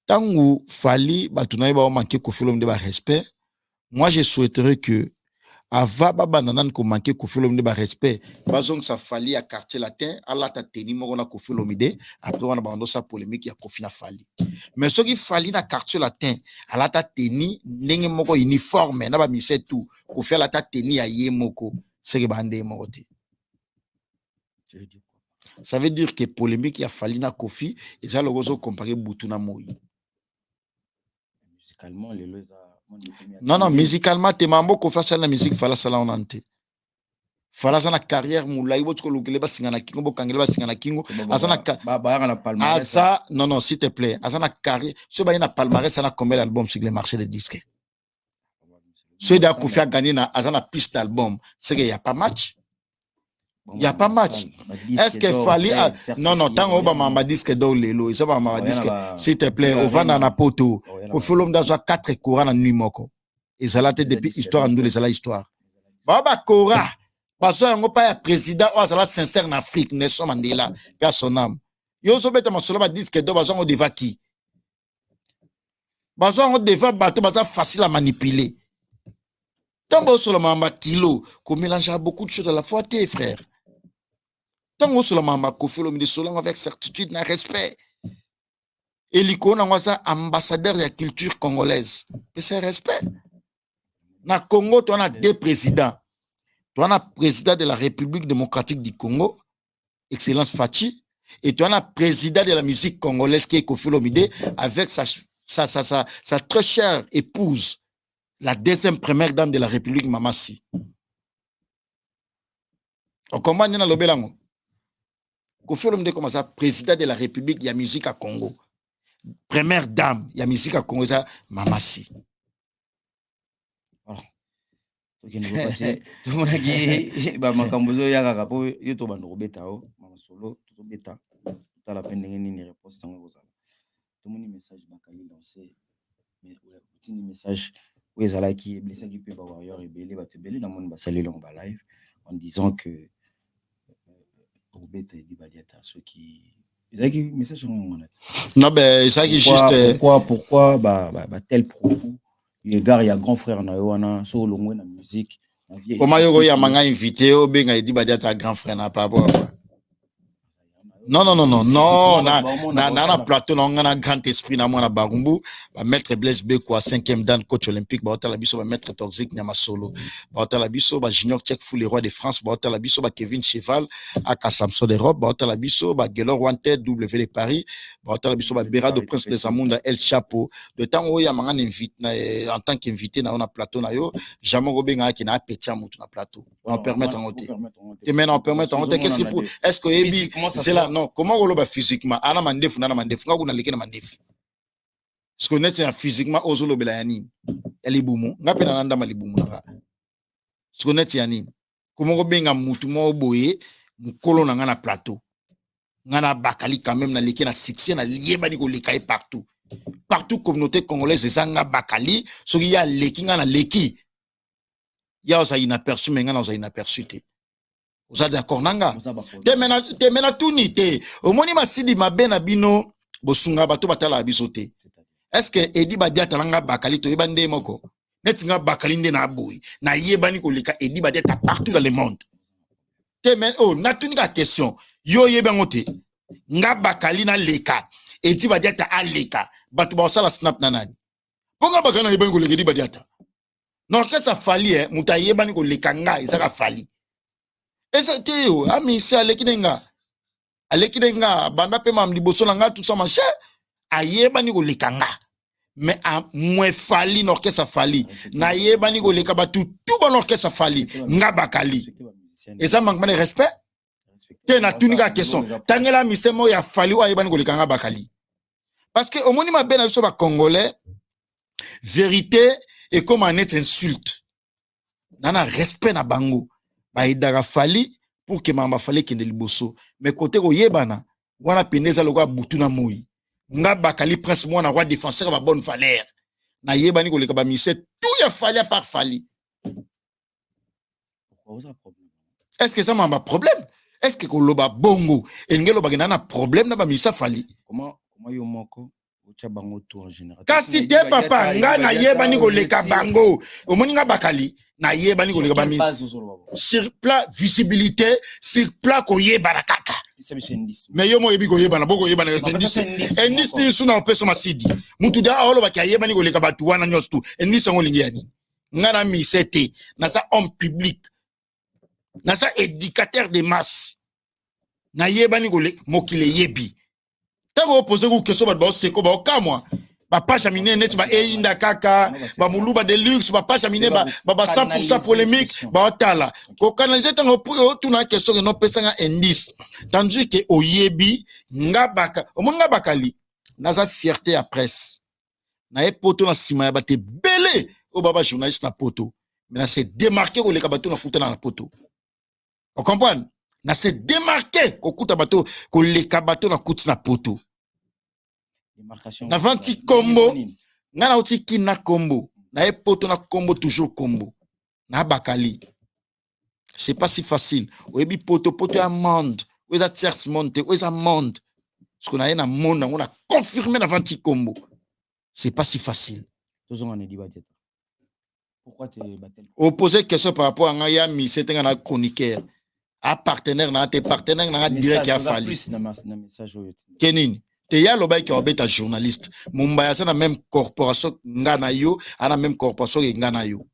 tangu fali ba tunayi ba manquer ko felo mi de ba respect moi je souhaiterais que avant baba nanan ko manquer ko felo mi de ba respect bazong ça fali à quartier latin ala ta teni moko na ko felo mi de après on a bando sa polémique ya kofi na fali mais ce qui fali na quartier latin ala ta teni ndenge moko uniforme na ba mise tout ko faire la ta teni ya ye moko c'est que bande moko te ça veut dire que polémique ya fali na kofi et ça le gozo comparer butu na moi musicalement les loza non musicalement te mambo ko faire la musique fala sala on ante fala sana carrière moulay botko lokele ba singana kingo bokangele ba singana kingo asana ba na palmarès asa non s'il te plaît asana carrière ce ba na palmarès sana combien d'albums sur le marché des disques ce da ko faire gagner na asana piste d'album c'est qu'il y a pas match. Il n'y a pas match. Est-ce qu'il fallait non tant on va disque d'or lelo ça va ma disque s'il te plaît on va na poto au folom dans 4 courants en nuit moko et ça la tête depuis histoire nous les la histoire baba kora Bazo yango pa ya président o azala sincère en Afrique, Nelson Mandela, père son âme. Yo so beta masolo ba disque do bazo ngo deva ki. Bazo ngo deva bato baza facile à manipuler. Tant solo mamba kilo, qu'on mélange beaucoup de choses à la fois, tes frères. Tant solo mamba kofelo mi de solo avec certitude, na respect. Et l'icône en ambassadeur de la culture congolaise. C'est respect. Na Congo, tu as deux présidents. Tu as un président de la République démocratique du Congo, Excellence Fachi, et tu as un président de la musique congolaise qui est Kofi Olomide avec sa très chère épouse, la deuxième première dame de la République, Mamassi. On comprend dans le Bélango. Kofi Olomide comme ça, président de la République, il y a musique à Congo. Première dame, il y a musique à Congo, ça, Mamassi. Tout le monde a dit, Makambozo Yagaga, Yoto Bando Betao, Mama Solo, tout Beta, tout à la peine de réponse dans le Rosal. Tout le monde message Bakali lancé, mais petit message où ils allaient qui est blessé qui peut avoir ailleurs et belé, va te belé dans mon bassalé long live en disant que pour Beta et Dibadiata, ceux qui. Il a dit message sur mon net. Non, ben, ça qui juste. Pourquoi, tel propos. Il y a grand frère na yoana so longwe na musique na vie. Comment yo ya manga invité o benga edi badia ta grand frère na pas bon. Non, na plateau na grand esprit na mwana Barumbu, ba maître Blaise Beko 5e dan coach olympique, ba la biso ba maître Toxique Nyama Solo, ba la biso ba Junior Check Fou les rois de France, ba la biso ba Kevin Cheval aka Samson d'Europe, ba la biso ba Gelor Wanted W de Paris, ba la biso ba Bera de Prince des Amunda El Chapeau. De temps où ya manga invite en tant qu'invité na plateau na yo, jamais robenga ki na petit mutu na plateau. On permettre en côté. Et maintenant on permet en côté qu'est-ce que pour est-ce que Ebi c'est là non, comment on le physiquement ana mandefu na mandefu nga kuna lekena mandefu. Parce que net c'est physiquement ozolo belayani. Elle bumu, nga pe na nanda malibumu na. Parce que net yani. Comment on benga mutu mo boye, mukolo na nga na plateau. Nga na bakali quand même na lekena succès na lieba ni ko lekai partout. Partout communauté congolaise c'est nga bakali, so il y a leki nga na leki. Ya osa inaperçu mais nga na osa inaperçu te. Vous êtes d'accord nanga? Te mena tout nité. Au moni masidi mabena bino bosunga bato batala bisote. Est-ce que Edi Badia talanga bakali to ebande moko? Netinga bakali nde na boy. Na yebani ko leka Edi Badia ta partout dans le monde. Te men oh na tunika question. Yo yebangote. Nga bakali na leka. Edi Badia ta aleka. Bato ba osala snap nanani. Ponga bakana yebani ko leka Edi Badia ta. Non que ça fali muta yebani ko leka nga ezaka fali. Et c'était ami c'est alekinenga banda pe mam liboso nga tout ça machin ayeba ni ko lekanga mais a moins fali n'orchestre fali na yeba ni ko leka batu tout bon orchestre fali nga bakali et ça manque de respect te na tunika question tangela misemo ya fali wa yeba ni ko lekanga bakali parce que au moni ma bena biso ba congolais vérité et comme un net insulte nana respect na bango ba idara fali pour que mama fali kende liboso mais côté ko yebana wana pendeza lokwa butuna moi nga bakali prince moi na roi défenseur ba bonne valeur na yebani ko leka ba mise tout ya fali à part fali. Est-ce que ça m'a problème? Est-ce que koloba bongo engelo bagena na problème na ba mise fali? Comment yo moko bango tour en général. Kasi te papa nga na yebani ko leka bango omoni nga bakali na yebani ko leka ba mi sur plat visibilité sur plat ko yebana kaka mais yo mo yebi ko yebana boko yebana indice ni suna opeso masidi mutu da olo ba ka yebani ko leka batu wana nyos tu indice ngo lingi yani nga na mi sete na sa homme public na sa éducateur de masse na yebani ko le mokile yebi. Tant que vous posez une question, c'est quoi? Ba pas chaminé net ba einda kaka ba muluba de luxe ba pas chaminé ba 100% polémique ba otala ko canaliser tant que tout na question non pesanga indice tandis que oyebi nga baka omonga bakali naza fierté à presse na e poto na sima ya bate belé o baba journaliste na poto mais na c'est démarqué ko le kabato na kuta na poto. On comprend? Na se démarquer ko kuta bato ko le kabato na kuta na poto na vanti combo nga na uti kina combo na e poto na combo toujours combo na bakali C'est pas si facile. Oyebi poto amende. Oyebi tierce monte. Oyebi amende. Parce qu'on a un monde, on a confirmé avant Tikombo. C'est pas si facile. Pourquoi tu es battu? Opposer question par rapport à Ngayami, c'est un chroniqueur. Un partenaire, tes partenaires, un direct qui a fallu. Kenin, te ya l'obay qui a journaliste. Mumbai, c'est la même corporation, Nganayo, à la même corporation que Nganayo.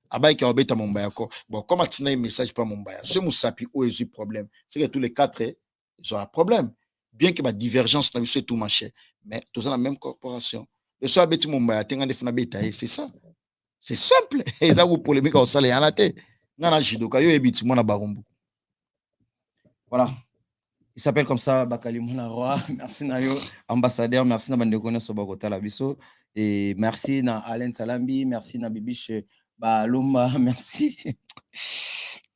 Abaye qui a obéi à Mumbai. Bon, comme tu as un message pour Mumbai, ce Moussapi, où est le problème? C'est que tous les quatre, ils ont un problème. Bien que ma divergence n'a pas tout marché, mais tous ont la même corporation. Le soir, Mumbai, c'est ça. C'est simple. Et ça, vous polémique au salaire à la tête. Voilà. Il s'appelle comme ça Bakali Mounaroi. Merci Nayo, ambassadeur. Merci na Bandekone Sobakota Labiso. Et merci na Alain Salambi. Merci na Bibiche Baluma. Merci.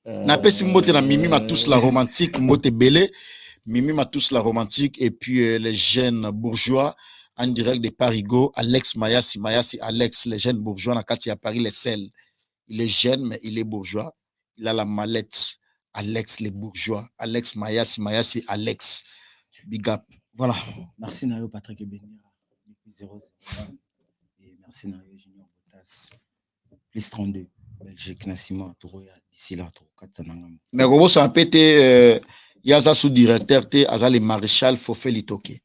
Napesi mbote na Mimi Matous la romantique, mbote belé. Mimi Matous la romantique. Et puis les jeunes bourgeois en direct de Parigo. Alex Mayasi, Alex, les jeunes bourgeois na Kati à Paris, les sels. Il est jeune, mais il est bourgeois. Il a la mallette. Alex, les bourgeois. Alex Mayasi, Alex. Big up. Voilà. Merci Nayo, Patrick Benira. Depuis 001. Et merci Nayo, Junior Botas. Plus 32. Belgique, Nassima, Touroya, d'ici là, 4 mais Robo, ça a pété. Yaza sous-directeur, Aza le maréchal Fofé Litoke.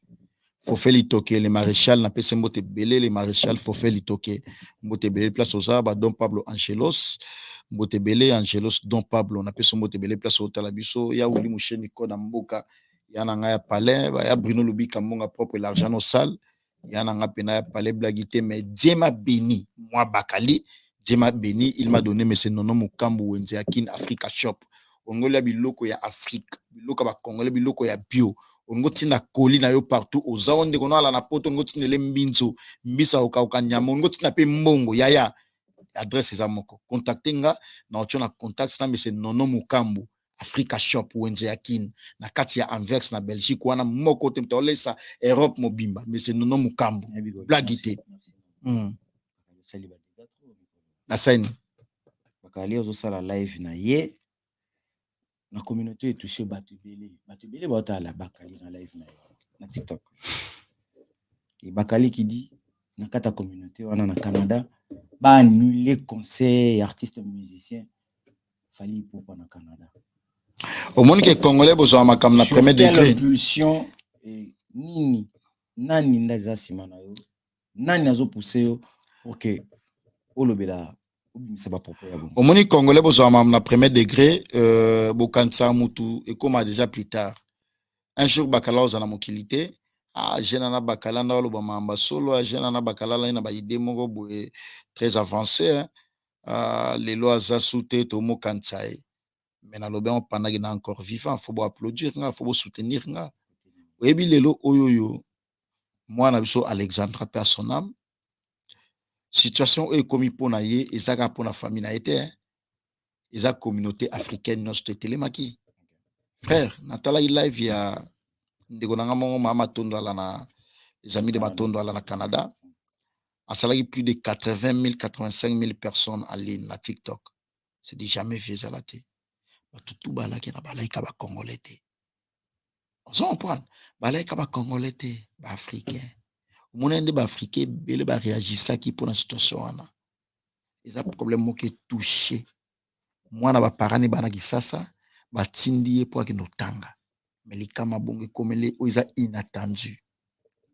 Fofé Litoke, le maréchal n'a pas se moté belé, le maréchal Fofé Litoke. Moté belé, place aux arbres, Don Pablo Angelos. Moté belé, Angelos, Don Pablo. On a pu se moté belé, place au Talabiso. Ya Ouli Mouché Niko Namboka. Ya Nanga Palais, ya Bruno Lubi Kamonga propre l'argent au sale. Ya Nanga Pena Palais Blagité, mais Dieu m'a béni. Moi, Bakali, Dieu m'a béni. Il m'a donné, mais c'est Nono Mukambu Wenze Akin Africa Shop. Ongola biloko ya Afrique. Biloko ba Congolais, biloko ya bio. On tina koli na yo partout aux aonde kono ala na poto on tina le mbinzo mbisa okauka nyama on tina pe mbongo yaya adresse za moko contacter nga na otio na contact na monsieur Nono Mukambu Africa Shop Wenze Akin na kati ya Anvers na Belgique wana moko te mtolesa Europe mobimba monsieur Nono Mukambu blagité na saini bakali ozo sala live na ye. La communauté est touchée Batubele. Batubele va la Bakali na live na TikTok. Et Bakali qui dit na kata communauté on a na Canada ba annuler concert artistes musiciens fali pour na Canada. Au monde que Congolais besoin makam na premier degré. Impulsion nini nani ndaza simana yo nani azo pousser yo pour que olobela. Au monde congolais, na premier degré, Bokansa Moutou, et comme déjà plus tard. Un jour, Bakala dans la mokilité, j'ai nana Bakala dans le Bamamba solo, j'ai nana Bakala là, il y a des idées très avancées. Les lois Zasouté, Tomo Kansaï. Mais dans le bain, pendant qu'il est encore vivant, il faut applaudir, il faut soutenir. Et puis, les lois, oyoyo, moi, on a Alexandra Personnam. Situation est commis pour naïe et ça pour la famille n'a été et la communauté africaine notre télémaki frère Natala il live ya ndegonanga mon mama tondo ala na les amis de Matondo ala na Canada a salari plus de 80 000 85 000 personnes en ligne na TikTok c'est dit jamais vu ça la té tout bala qui na bala ka ba congolais té on s'en prend bala ka ba congolais té ba africain mon ende ba africain bele ba réagir ça qui pour la situation ana ils a problème qui touché moi na ba parani bana kisasa ba tindi pour que nous tanga mais les kama bonge comme les ils a inattendu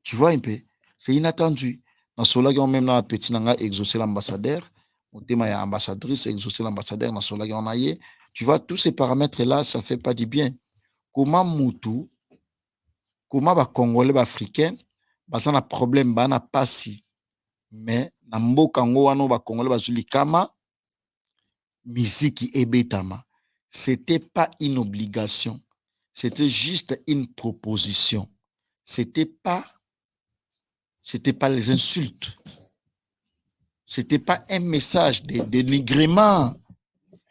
tu vois un peu c'est inattendu dans cela qui on même na petit nanga exaucer l'ambassadeur mon thème ya ambassadrice exaucer l'ambassadeur dans cela qui on a yé tu vois tous ces paramètres là ça fait pas du bien comment mutu comment ba congolais ba africain basa na problème bana pasi mais na mboka ngo wana ba congolais bazuli kama musique ebetama c'était pas une obligation c'était juste une proposition c'était pas les insultes c'était pas un message de dénigrement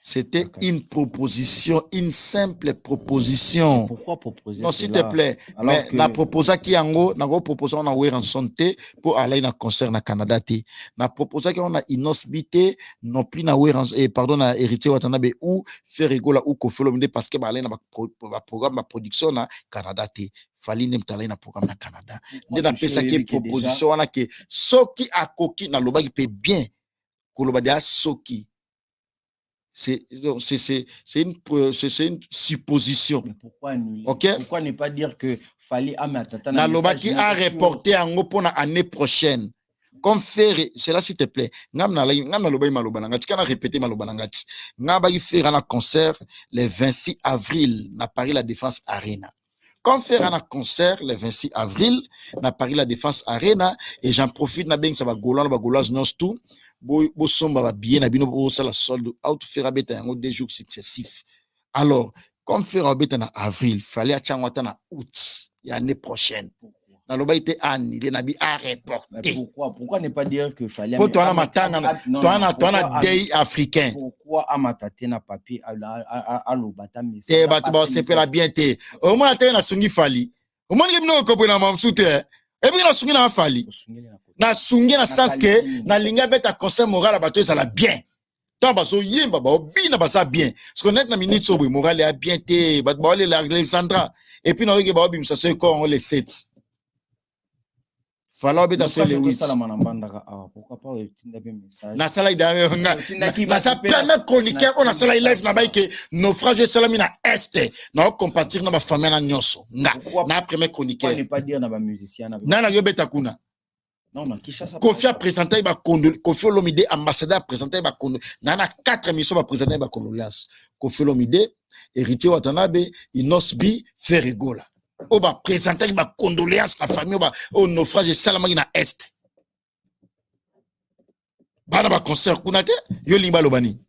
C'était une proposition, une simple proposition. Pourquoi proposer non, s'il te plaît. Alors Mais que... na proposa qui yango, na go proposa on a ouvert en santé pour aller na concert na Canada té. Na proposa qui on a inosbité non plus na ouvert pardon na héritier watanabe ou faire rigola ou kofolomide parce que ba aller na programme ma production na Canada té. Fali nem talay na programme na Canada. Ndé na pesa qui proposition wana ke soki akoki na loba qui peut bien koloba dia soki. C'est une supposition. Mais pourquoi annuler? Okay? Pourquoi ne pas dire que Fali Amatata Naloba qui a reporté en haut pour l'année prochaine. Comme faire, c'est là s'il te plaît. Ngam na loba malobananga. Tu can répéter malobananga. Ngaba y faire un concert le 26 avril na Paris La Défense Arena. Comme faire un concert le 26 avril na Paris La Défense Arena et j'en profite na beng ça va golan ba golaz nos tout. Bo somba ba bien na bino bo ça la solde out faire beta en des jours successifs. Alors, comme faire beta na avril, fallait attendre na août l'année prochaine. Na loba été annulé na bi a reporté. Pourquoi ne pas dire que fallait pour toi na matanga toi na day africain. Pourquoi Amatate na papier à l'obata mais c'est ba c'est la bien té. Au moins atteindre na sungi fali. Au moins ngibino ko na mamsute. Et puis na sungi na fali. Na sungi na sens que na linga beta concert moral bato ça la bien. Tant baso yemba ba obina ba ça bien. Parce qu'on est na minute so moral est bien té ba ba Alexandra et puis na oge ba obim ça c'est quand on les 7. Fallait beta sur les 8. Pourquoi pas un message. Na sala ida na sa permet chroniqueur on a sala live na ba que naufrage salami na est na compatir na ba famille na nyoso. Na premier chroniqueur. Ne pas dire na ba musicien na yo beta kuna. Non, Kishasa. Kofi a présenté Kofi Olomide, ambassadeur a présenté Nana 4 émissions va présenter ba condoléances. Kofi Olomide, héritier Watanabe, Inosbi, Ferrigola. On va présenter ba condoléances la famille au naufrage de Salamagi na Est. Bana ba concert kunate, yo limba lobani.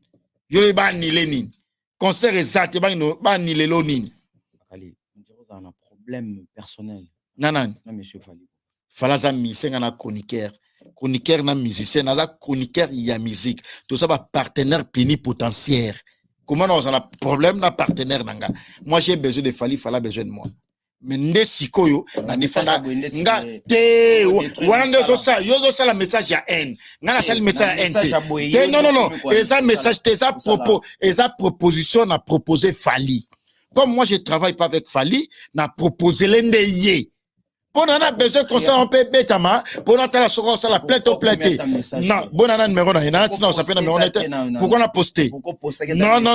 Yo ba nile nini. Concert exact ba nile lo nini. Fali, on a un problème personnel. Nanan. Non, monsieur Fali. Falaza musicien na chroniqueur na musicien na chroniqueur ya musique tout ça va partenaire plénipotentiaire comment on a un problème na partenaire nanga moi j'ai besoin de Fali Fala besoin de moi mais nde sikoyo na défendre nga te wana ndezo ça yo zo ça la message ya haine nga na ça le message ya haine non et ça message te ça propos et ça proposition na proposer Fali comme moi je travaille pas avec Fali na proposer l'ende yé. Pour on a besoin qu'on s'en peut bétama, pour on a la seconde, ça la plainte au plaité. Non, bon, on a un numéro, on s'appelle numéro. Pourquoi on a posté? Non.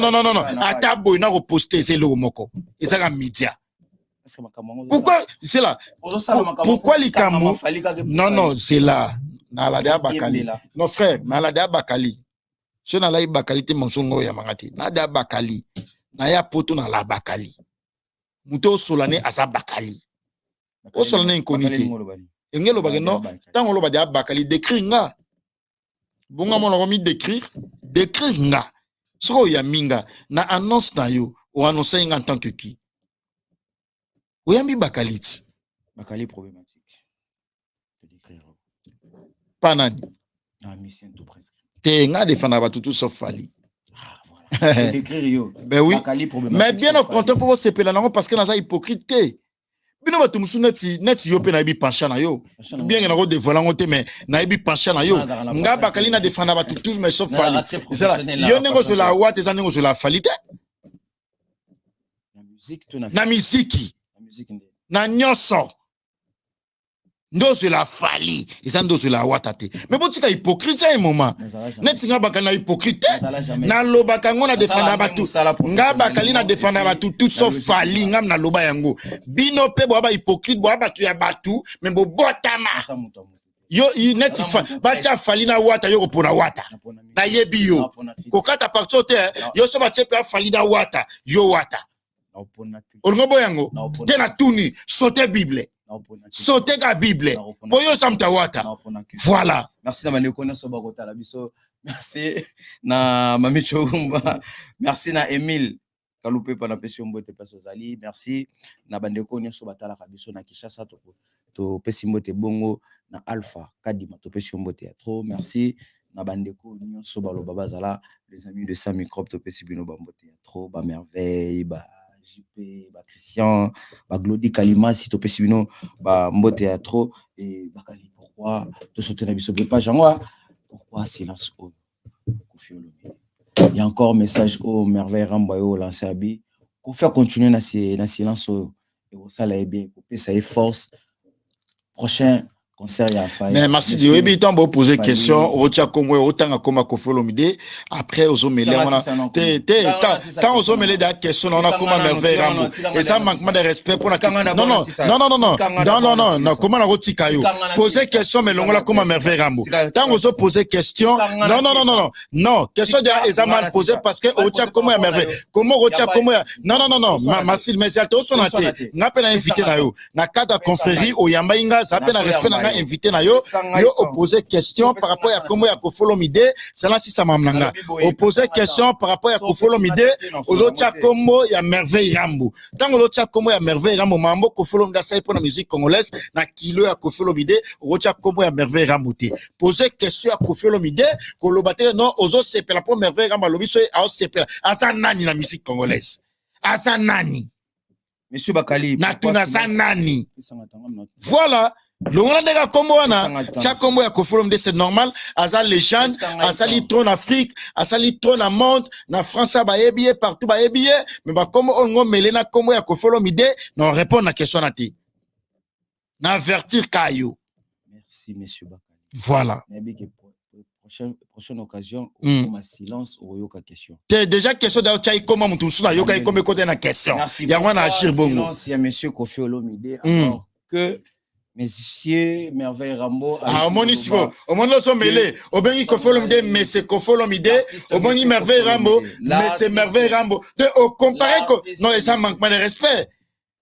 Attends, on a posté, c'est le moko. Et ça, la média. Pourquoi? C'est là. Pourquoi les Camou? Non, c'est là. Nalada Bakali. Non, frère, Nalada Bakali. Si on a la Bakali, t'es mon songo Yamangati. Nada Bakali. Naya poto na la Bakali. Mouto Solane à sa Bakali. O solane inconité engelo bageno tango lo badia bakali décrire nga bunga mo lo mi décrire nga soko ya minga na annonce na yo o annoncer nga en tant que qui o yambi bakali problématique de décrire pas nani mission tout presque te nga défendre ba tout sauf Fali voilà décrire yo ben oui mais bien au contraire faut se peler nango parce que na ça hypocrite. Bino ba tumusu neti yo pe na ibi pencha na yo bien que na go dévoiler ngote mais na ibi pencha na yo nga bakali na défendre ba tout mais sauf Fali c'est là yo nengo sur la watt et nengo sur la falite na musique na nyoso ndo sur la Fali et ça ndo sur la watt mais bon tika hypocrite un moment neti nga bakali na hypocrite na lobaka ngona défendre ba tout nga bakali na défendre ba tout sauf Fali ngam na loba yango bino pe bo ba hypocrite bo ba tu ya batu mais bo botama yo neti ba tia Fali na wata yo ko na wata na yebi yo ko kata partout yo so ba tia pe Fali na wata yo wata olngo boyango tena tuni sauter bible sauter la bible boyo samta wata voilà merci na maneko na so bakota la biso merci na Mami Chomba merci na Emile Kalupe pa na pesi mbote paso zali merci na bandeko nyoso batala kabiso na Kishasa to pesi mbote bongo na Alpha Kadima to pesi mbote ya trop merci na bandeko nyonso baloba bazala les amis de 100 microbes topesi bino bambote ya trop ba merveille ba JP ba Christian ba Glody Kalimasi topesi bino bambote ya trop et bakali pourquoi to sauter na biso pas jango pourquoi silence au Koffi Olomide. Il y a encore message au merveille Ramboyo lancé abi pour faire continuer na silence et ça là est bien couper ça est force prochain concert ya faille. Mais merci de webi tant bo poser question otia comme autant comme Koffi Olomide après ozo mêler on a tant ozo mêler des questions on a comme merveille Rambo et ça manquement de respect pour la non comment la roti kayo poser question mais longola comme merveille Rambo tant ozo poser question non question de ça mal posé parce que otia comme merveille comment otia comme non merci mais c'est tout son até n'a pas invité na yo na cadre confrérie o yamba inga ça peut na respect invité na yo opposer question par rapport à comment ya Koffi Olomide c'est là si ça m'amnanga opposer question par rapport à Koffi Olomide ozotia kombo ya merveille Rambo tant ozotia kombo ya merveille Rambo mambo Koffi Olomide ça pour la musique congolaise na kilo ya Koffi Olomide ozotia kombo ya merveille Rambo te poser question à Koffi Olomide ko lobate non ozo sepela pour merveille Rambo lobiso a sepela asa nani na musique congolaise asa nani monsieur Bakali na tuna sa nani voilà. Le monde a combo wana, chaque combo ya Koffi Olomide c'est normal. Azal légende, azali trône Afrique, azali trône à monde, na France ba ebiye partout ba ebiye, mais ba comme on melena combo ya Koffi Olomide, non répondre à la question nati. Na avertir Kayo. Merci monsieur Bakali. Voilà. Prochaine occasion, on a silence ou yoka question. T'es déjà question d'ailleurs tu comment mutu suna yoka comme côté na question. Ya wana agir bongo. Silence ya monsieur Koffi Olomide alors que Monsieur Merveille Rambo. Ah, Monisco, au monde là sont mêlés. Au bengi Koffi Olomide, mais c'est Koffi Olomide. Au bengi Merveille Rambo, mais c'est Merveille Rambo. Au comparé que non, et ça manque pas de respect.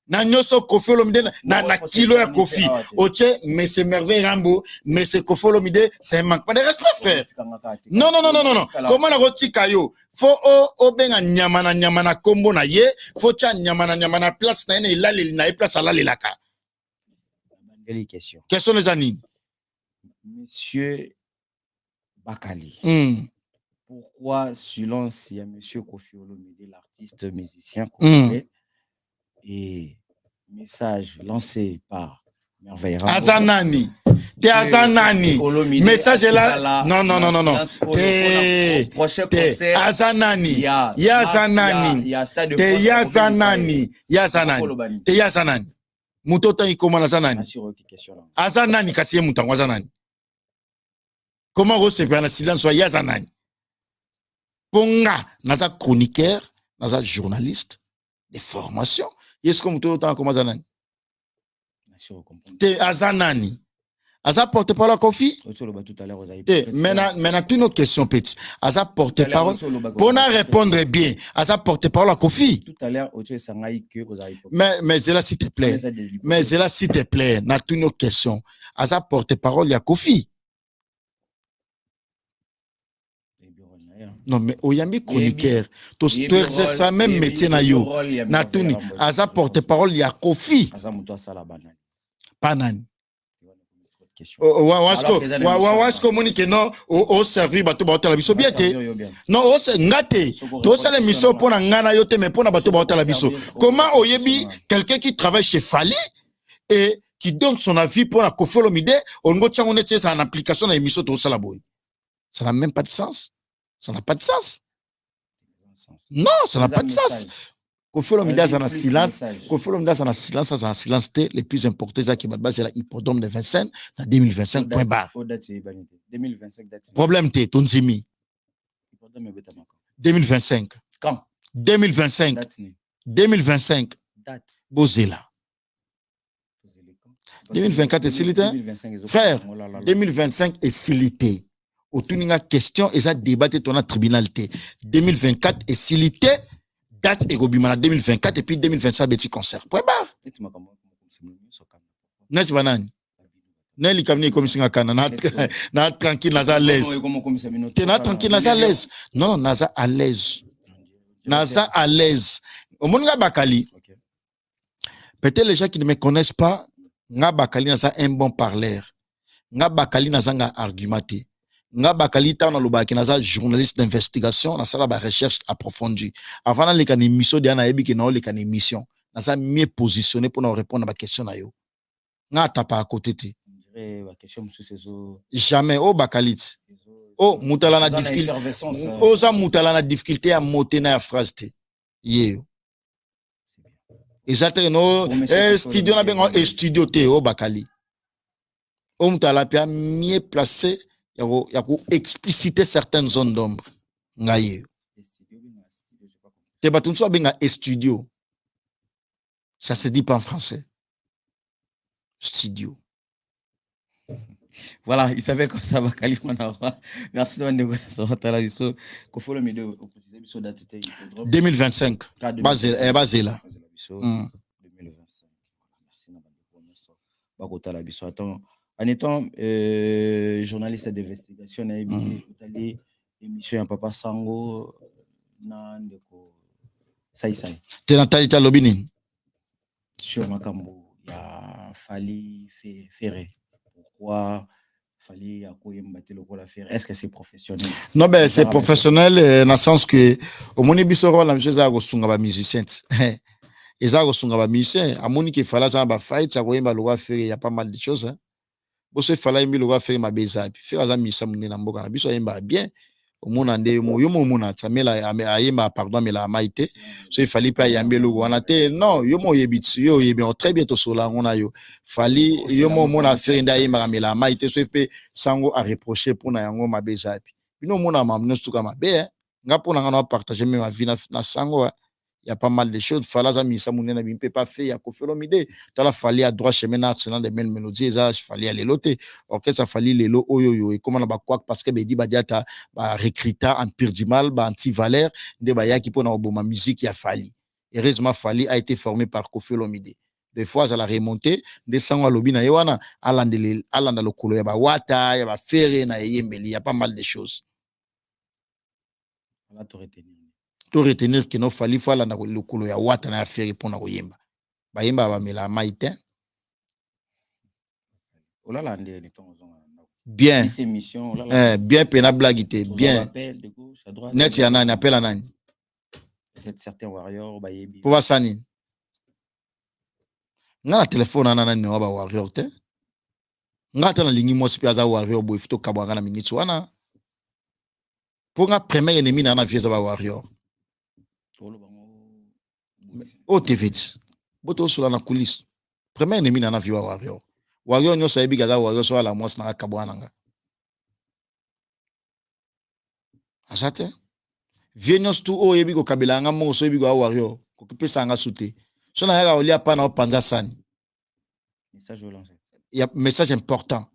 Na nyoso Koffi Olomide na kilo ya Koffi. Ok, mais c'est Merveille Rambo, mais c'est Koffi Olomide, ça manque pas de respect, frère. Non. Comment la roti kayo? Faut o benga nyamana kombo na ye, faut tia nyamana place na ene ilali na place ala lelaka. Question les amis. Monsieur Bakali. Pourquoi silence il y a monsieur Koffi Olomide, l'artiste musicien congolais, et message lancé par Merveille Rambo. Azanani. T'es Azanani. Message est là. Non. T'es Azanani. T'es Yazanani. Mutota ikoma na zanani. Azanani kasi mutango azanani. Comment recevoir la silence soit yazanani. Ponga naza chroniqueur, naza journaliste de formation. Est-ce que mutota comme azanani? Te azanani. Aza porte-parole à Koffi? Maintenant, toutes nos questions petites. Aza porte-parole. Pour nous répondre bien, Aza porte-parole à Koffi. Tout à l'heure, mais c'est là, s'il te plaît. Mais c'est là, s'il te plaît. Dans toutes nos questions. Aza porte-parole à Koffi. Non, mais Oyambi chroniqueur. Tu exerces ça même métier na yo. Natuni. Aza porte-parole à Koffi. Panani. Wasko monique non au servir bato ba la biso bien te non o se ngate to sala miso pona ngana yo te mais pona bato ba la biso comment oyebi quelqu'un qui travaille chez Fali et qui donne son avis pour la Koffi Olomide on go tchanga on ça en application na émission to sala boy ça n'a même pas de sens ça n'a pas de sens non ça n'a pas de sens Koffi Olomide a un silence. Koffi Olomide a un silence, ça un silence le plus important c'est qui base la hippodrome de Vincennes en 2025 point barre. 2025 date. Problème t ton zimi. 2025. Quand 2025. 2025. Date. Bozela. 2024 est silité. Frère, 2025 est silité. Autour d'une question et ça débatté ton tribunal 2024 est silité. Date et Gobimana 2024 et puis 2025 petit concert. Point barre. N'est-ce pas nan? N'est-ce pas comme si na tranquille naza à l'aise. T'es na tranquille naza à l'aise. Non, naza à l'aise. Naza à l'aise. Au monde nga Bakali. Peut-être les gens qui ne me connaissent pas, nga Bakali naza un bon parleur. Nga Bakali naza nga argumenté. nga bakali ta na lobaki naza journaliste d'investigation na sala ba recherche approfondie avant les kan émission de na yebi ke na les kan émission na ça mieux positionné pour nous répondre à ma question na yo nga tapa à côté te jamais au bakalit oh mutala na difficulté oh ça mutala na difficulté à monter na phrase te ye exactement no studio na bengo studio te au bakali au mutala pia mieux placé ya ko expliciter certaines zones d'ombre ngaye te batunso benga studio ça se dit pas en français studio. Voilà, il s'appelle comme ça, Bakali Manawa. Merci de nous avoir 2025. Basé là. 2025. Merci. En étant journaliste d'investigation, émission à Papa Sango, Saïsaï. T'es dans ta lobbying. Sur Makambo, il y a Fali Ferré. Pourquoi Fali faire? Est-ce que c'est professionnel? Non, ben c'est professionnel dans le sens que au moins bisoro la chose à gosunga ba musicien. Et ça gosunga ba musicien, à moni que fala ça ba fight, ça goyemba loga faire, il y a pas mal de choses hein. Bo se fala yembi loga faire ma beza puis faire ça misa mungi na mboka na biso yemba bien. Au monde ande yo mo mona tamela ayemba pardon mais la maïté. So il fallait pas yambe logo on a te non yo mo yebitsi yo yebi très bientôt sur la on a yo fali yo mo mona faire nda yemba mais la maïté so pe sango à reprocher pour na yango ma beza puis bino mona mamne stuka mabe nga pour na partager ma vie na sango il y a pas mal de choses fala za misa munena bi peut pas faire ya kofelomide tala fali à droit chemin arsenal de même mélodie ça fali aller loter orchestre ça fali lelo oyoyo et comment ba quoi parce que be di ba diata ba recruta empire du mal ba anti valeur de ba ya qui pona oboma musique ya fali heureusement fali a été formé par kofelomide des fois ça la remonter descend à lobina yewana alanda lokolo ya ba wata ya ba fere na yembeli il y a pas mal de choses on va te retenir to retenir que no fali fala na lokolo ya wata na affaire pour na koyemba ba yemba ba mela maite olala bien bien pena blagité bien appel de gauche à droite net ya nani appel à nani peut-être certains warriors ba yebi pour basani ngana téléphone ana nani wa ba warrior te ngata na lingi mo spi aza warrior bo ifto kabwanga na minutes wana pour nga premier ennemi na vie za ba warrior oh tvit boto sula na coulisse premier ennemi na vie wa warrior nyo sa yebi gaza warrior so ala mos na kabwana nga asate vienos tu o yebi ko kabela nga mo so yebi go warrior ko kipesa nga sute so na yaga olia pa na panza sani message au lancer il y a message important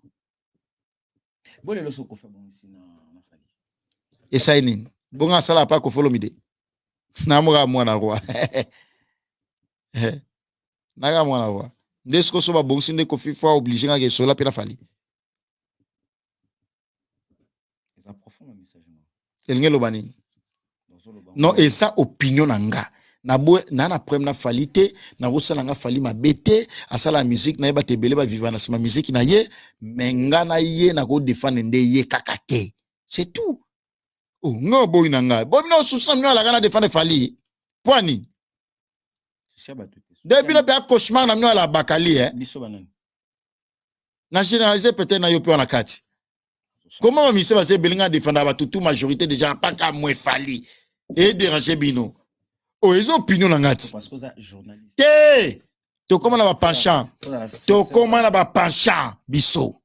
bolé lo so ko fa bon ici na fali et ça nini bonga sala pa ko follow mide na mo ga mwana roi na ga mwana roi ndesko so ba bonsi nde ko fifa obligé nga ke so la pena fali ça profond message elngelo bani non et ça opinion nanga na bo na prem na falite na rosala nga fali mabete asala musique na yeba tebele ba vivre na sima musique na ye menga na ye na ko défendre nde ye kakate c'est tout oh nga boy nanga bo no susa no la kana défendre fali poani depuis le père cauchemar na mno la bakali biso banani na généraliser peut-être na yo pe na kati comment on mise va se belinga défendre ba toute majorité déjà pas ka moins fali et déranger bino oh ils ont opinion na ngati parce que ça journaliste to comment na ba penchant to comment na ba penchant biso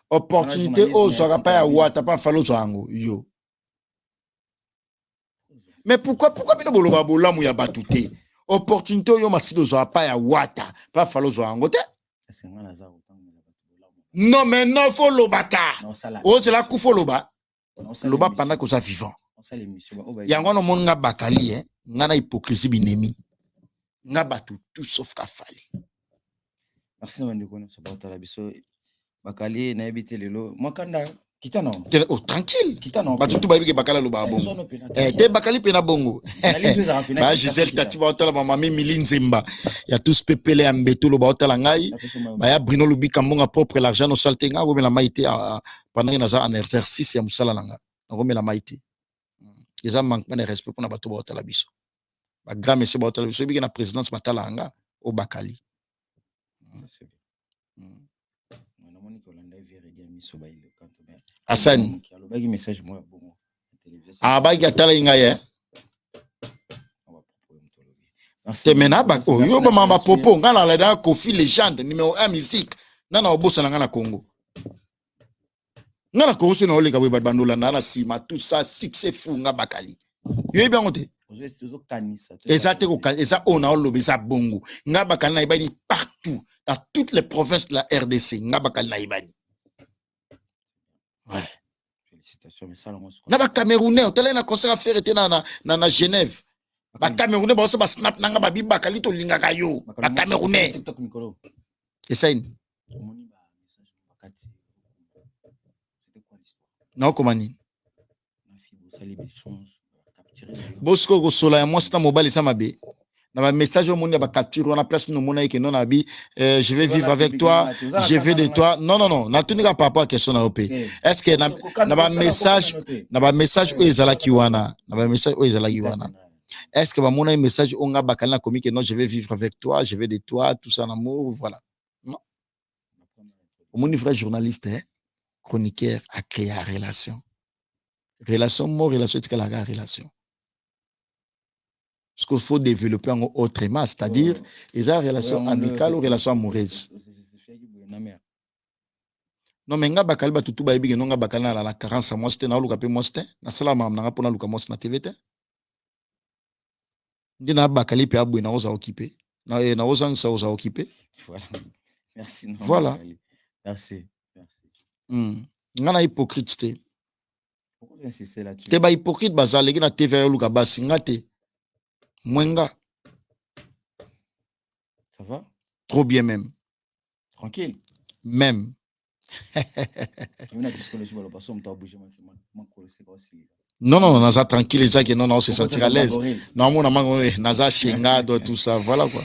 opportunité o sera pas ya wata pas falo zango yo mais pourquoi bino boloba bolamu ya batuté opportunité yo masido zo pas ya wata pas falo zango te non mais non faut lobata oh c'est la coup faut loba loba pendant que ça vivant yango no mon nga bakali nga na hypocrisie binemi nga batu tout sauf ka fali merci na ndeko na sabata la biso bakali na ebite lelo mwakanda Kitana. Oh, tranquille. Kitana. Bah tout baby bakala lo ba bongo. Te bakali pena bongo. Bah Gisèle Tati ba otala mama Mimi Nzemba. Ya tous pepele ambeto lo ba otala ngai. Bah ya Bruno Lubi Kambonga propre l'argent no salte nga go la maïté pendant que naza en exercice ya musala nanga. Ngo la maïté. Ils ont manqué de respect pour na bato ba otala biso. Ba grand monsieur ba otala biso bi na présidence batala nga au Bakali. Hassan. Ah, bah, il y a tala inga ye. C'est maintenant, bah, yo, bah, ma popo, nga la da Kofi légende, numéro 1 musique. Nana obosa na nga na Congo. Nga na Congo, c'est na ole kabwe badbandola na sima, tout ça, succès fou, nga Bakali. Yo, bien, on te. Exactement, et ça, on a olobe, ça bongo. Nga Bakali na ibani partout, dans toutes les provinces de la RDC. Nga Bakali na ibani. Ouais. Félicitations, mais ça, on a Camerounais, on a un concert à faire na Genève. Ba Camerounais, ba ba snap nanga ba biba kalito linga kayo. Ba Camerounais. Et ça non comment ni. Bosco go sola ya moi c'est mobile ça mabe. Dans ma message au monde ba capture on a place no mona que non abi je vais vivre avec toi, je veux de toi. Non, na tunika papa question na op. Est-ce que na ba message o ezala kiwana, na ba message o ezala kiwana. Est-ce que mon un message on a bakala comme que non je vais vivre avec toi, je veux de toi, tout ça en amour, voilà. Non. Mon vrai journaliste hein, chroniqueur a créé une relation. Relation mot relation c'est la relation. Ce qu'il faut développer en autrement, c'est-à-dire ils ont une relation amicale ou relation amoureuse. Non mais nga bakali ba tutu ba ebi nga bakala la 40 mois c'était na luka pe mois c'était na sala mam na pona luka mois na TVT. Dina bakali pe abou na oza occupé. Na oza ça oza occupé. Voilà. Merci. Non, voilà. Merci. Nga na hypocrite té. Pourquoi tu insistes là-dessus? Té ba hypocrite bazale ki na TV luka basi ngate. Mwenga. Ça va? Trop bien même. Tranquille. Même. Non, naza tranquille, non, se sentir à l'aise. Non, naza chingado, tout ça, voilà quoi.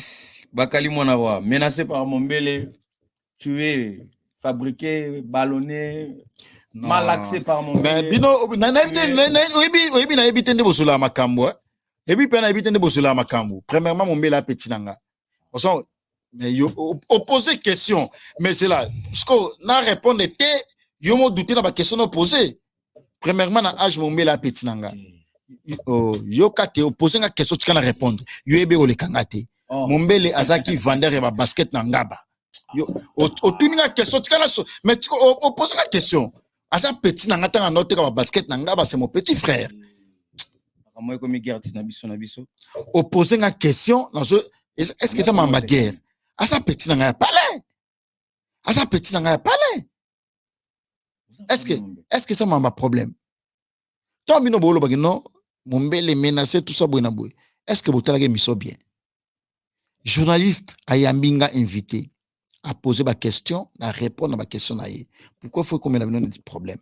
Bakali Monawa, menacé par Mombele, tué, fabriqué, ballonné, malaxé par Mombele. Mais bino, na ebitende bosula makambo. Ebi pe na ebitende bosula makambo. Premièrement, Mombele a petit nanga. Mais yo opposer question, mais c'est là. Parce que na répondre té, yo mo douter na ba question opposée. Premièrement na âge Mombele a petit nanga. Yo ka te opposer na question tu kana répondre. Yo ebe o le kangate. Mombele azaki vendeur e ba basket na ngaba. Yo otuninga question tu kana mais tu opposer la question. Asa petit nanga tanga note ka ba basket na ngaba c'est mon petit frère. Moi comme guerre na biso. Opposer la question dans ce est-ce que ça m'a guerre? Asa petit nanga palais. Asa petit nanga palais. Est-ce que ça m'a problème? Toi bino bolo bagino Mombele menacé tout ça boina boy. Est-ce que botala miso bien? Journaliste ayambinga invité à poser ma question, à répondre à ma question naïe. Pourquoi faut qu'on ait des problèmes?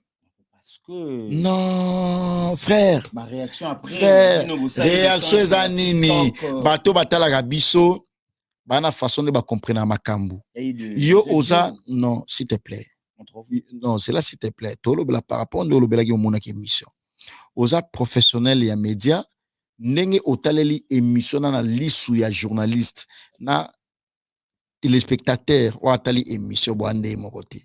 Parce que non, frère. Ma réaction après. Frère, réaction zanini. Bato batala gabiso. Bana façon de comprendre makambu. Yo oza non, s'il te plaît. Non, c'est là s'il te plaît. Tolo bla par rapport au bela qui mona qui émission. Oza professionnel et média nenge otaleli émission na lisu ya journaliste na téléspectateur ou atali émission boande mon côté.